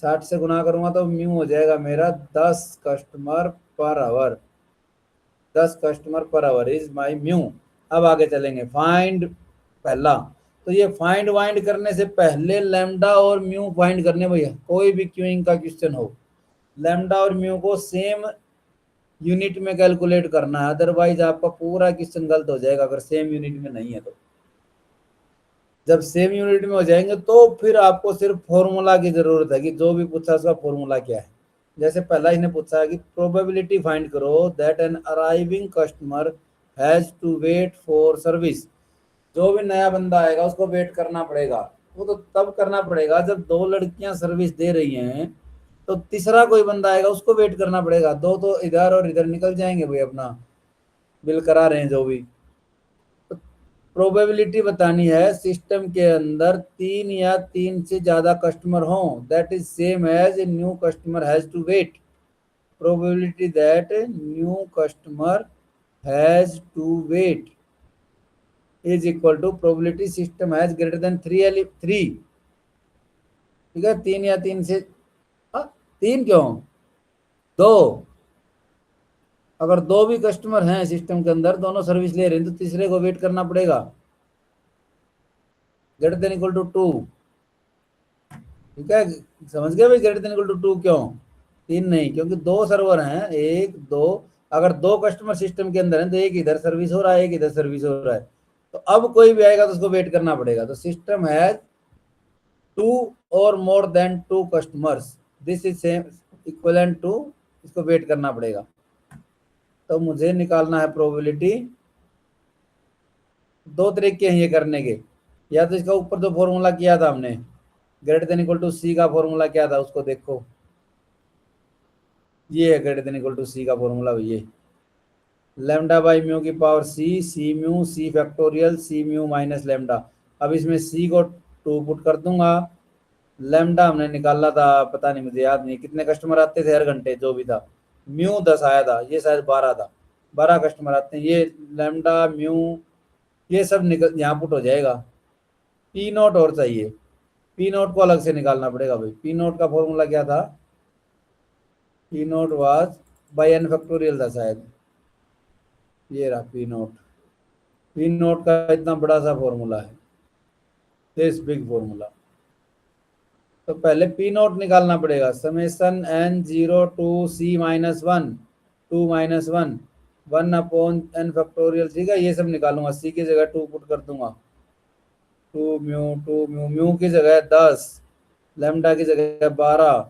60 से गुना करूंगा तो म्यू हो जाएगा मेरा 10 customer per hour, 10 customer per hour is my mu. अब आगे चलेंगे, फाइंड पहला, तो ये फाइंड वाइंड करने से पहले लैम्डा और म्यू फाइंड करने भैया, कोई भी क्यूइंग का क्वेश्चन हो, लैम्डा और म्यू को सेम यूनिट में कैलकुलेट करना है, अदरवाइज आपका पूरा क्वेश्चन गलत हो जाएगा अगर सेम यूनिट में नहीं है तो। जब सेम यूनिट में हो जाएंगे तो फिर आपको सिर्फ फॉर्मूला की जरूरत है कि जो भी पूछा उसका फॉर्मूला क्या है। जैसे पहला इसने पूछा है कि प्रोबेबिलिटी फाइंड करो that n arriving customer has to wait for service, जो भी नया बंदा आएगा उसको वेट करना पड़ेगा। वो तो तब करना पड़ेगा जब 2 लड़कियां सर्विस दे रही हैं, तो तीसरा कोई बंदा आएगा उसको वेट करना पड़ेगा। 2 तो इधर और इधर निकल जाएंगे भाई, अपना बिल करा रहे हैं जो भी। तो प्रोबेबिलिटी बतानी है सिस्टम के अंदर 3 या 3 से ज्यादा कस्टमर हों, that is same as a new customer has to wait, probability that new customer has to wait is equal to probability system has greater than 3, ठीक है, 3 या 3 से 3 क्यों, 2, अगर 2 भी कस्टमर हैं सिस्टम के अंदर, दोनों सर्विस ले रहे हैं, तो तीसरे को वेट करना पड़ेगा, ग्रेटर देन इक्वल टू 2, ठीक है, समझ गए भाई, ग्रेटर देन इक्वल टू 2 क्यों, 3 नहीं, क्योंकि 2 सर्वर हैं, 1 2, अगर 2 कस्टमर सिस्टम के अंदर हैं तो एक इधर सर्विस हो रहा है, एक इधर सर्विस हो रहा है, तो अब कोई भी आएगा तो उसको वेट करना पड़ेगा, तो सिस्टम हैज 2 और more than 2 customers, this is same equivalent to, इसको वेट करना पड़ेगा, तो मुझे निकालना है प्रोबेबिलिटी, 2 तरीके हैं ये करने के, या तो इसका ऊपर जो फॉर्मूला किया था हमने ग्रेटर देन इक्वल टू सी का फॉर्मूला क्या था उसको देखो, ये है ग्रेटर देन इक्वल टू सी का फॉर्मूला, ये लैम्डा बाई म्यू की पावर सी, सी म्यू सी फैक्टोरियल सी म्यू माइनस लैम्डा, अब इसमें सी को 2 पुट कर दूंगा, लैम्डा हमने निकाला था, पता नहीं मुझे याद नहीं कितने कस्टमर आते थे हर घंटे, जो भी था, म्यू 10 आया था, ये शायद 12 था, 12 कस्टमर आते हैं, ये लैम्डा म्यू ये सब निकल यहाँ पुट हो जाएगा, पी नोट और चाहिए, पी नोट को अलग से निकालना पड़ेगा भाई, पी नोट का फॉर्मूला क्या था, p naught was by n factorial था शायद, ये रहा पी नोट, पी नोट का इतना बड़ा सा फॉर्मूला है, दिस बिग फॉर्मूला, तो पहले पी नोट निकालना पड़ेगा, summation n 0 to c minus 1 2 minus 1 1 upon n factorial, ठीक है, ये सब निकालूंगा, सी की जगह 2 पुट कर दूंगा, 2 म्यू म्यू की जगह 10, लैम्डा की जगह 12,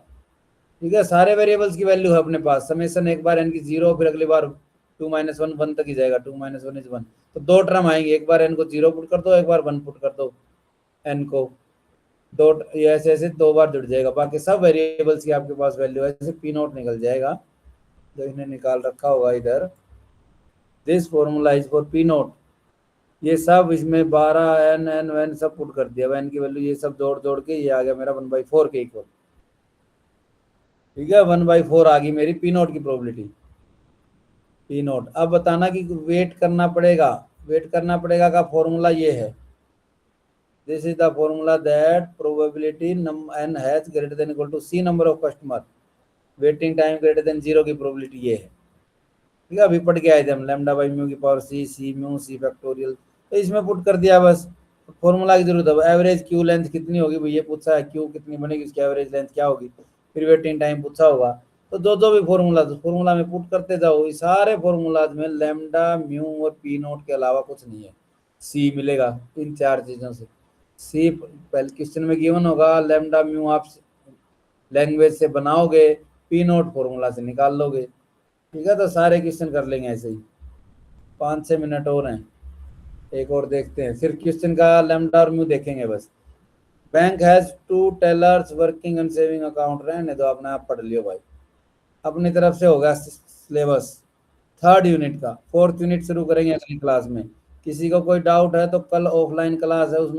ठीक है, सारे वेरिएबल्स की वैल्यू है अपने पास, समेशन एक बार एन की 0, फिर अगली बार 2 माइनस 1 1 तक ही जाएगा, 2 माइनस 1 इज 1, तो 2 टर्म आएंगे, एक बार एन को 0 पुट कर दो, एक बार 1 पुट कर दो एन को, दो ये ऐसे ऐसे 2 बार जुड़ जाएगा, बाकी सब वेरिएबल्स की आपके पास वैल्यू है, ऐसे पी नोट निकल जाएगा, जो इन्हें निकाल रखा होगा इधर, this formula is for P note, ये सब इसमें 12 एन एन एन सब पुट कर दिया, एन की वैल्यू ये सब जोड़ जोड़ के ये आ गया मेरा 1/4 के इक्वल, ठीक है, 1/4 आ गई मेरी पी नोट की प्रोबेबिलिटी, पी नोट, अब बताना कि वेट करना पड़ेगा, वेट करना पड़ेगा का फॉर्मूला ये है, this is the formula that probability n has greater than equal to c number of customer, waiting time greater than 0 की प्रोबेबिलिटी ये है, ठीक है, अभी पढ़ के आए थे हम, लैम्डा बाई म्यू की पावर सी, सी म्यू सी फैक्टोरियल, तो इसमें पुट कर दिया बस, फॉर्मूला की जरूरत है, एवरेज क्यू लेंथ कितनी होगी भाई, ये पूछा है क्यू कितनी बनेगी, उसकी एवरेज लेंथ क्या होगी, फिर वेटिंग टाइम पूछा होगा, तो जो भी फॉर्मूला में पुट करते जाओ, इस सारे फॉर्मूलाज में लैम्डा म्यू और पी नोट के अलावा कुछ नहीं है, सी मिलेगा इन 4 चीजों से, सी पहले क्वेश्चन में गिवन होगा, लैम्डा म्यू आप लैंग्वेज से बनाओगे, पी नोट फॉर्मूला से निकाल लोगे, ठीक है, तो सारे क्वेश्चन कर लेंगे ऐसे ही, 5-6 मिनट और हैं, एक और देखते हैं, फिर क्वेश्चन का लैम्डा और म्यू देखेंगे बस, bank has 2 tellers working and saving account, रहने दो, अपने आप पढ़ लियो भाई, अपनी तरफ से होगा सिलेबस 3rd यूनिट का, 4th यूनिट शुरू करेंगे अगली क्लास में, किसी को कोई डाउट है तो कल ऑफलाइन क्लास है उसमें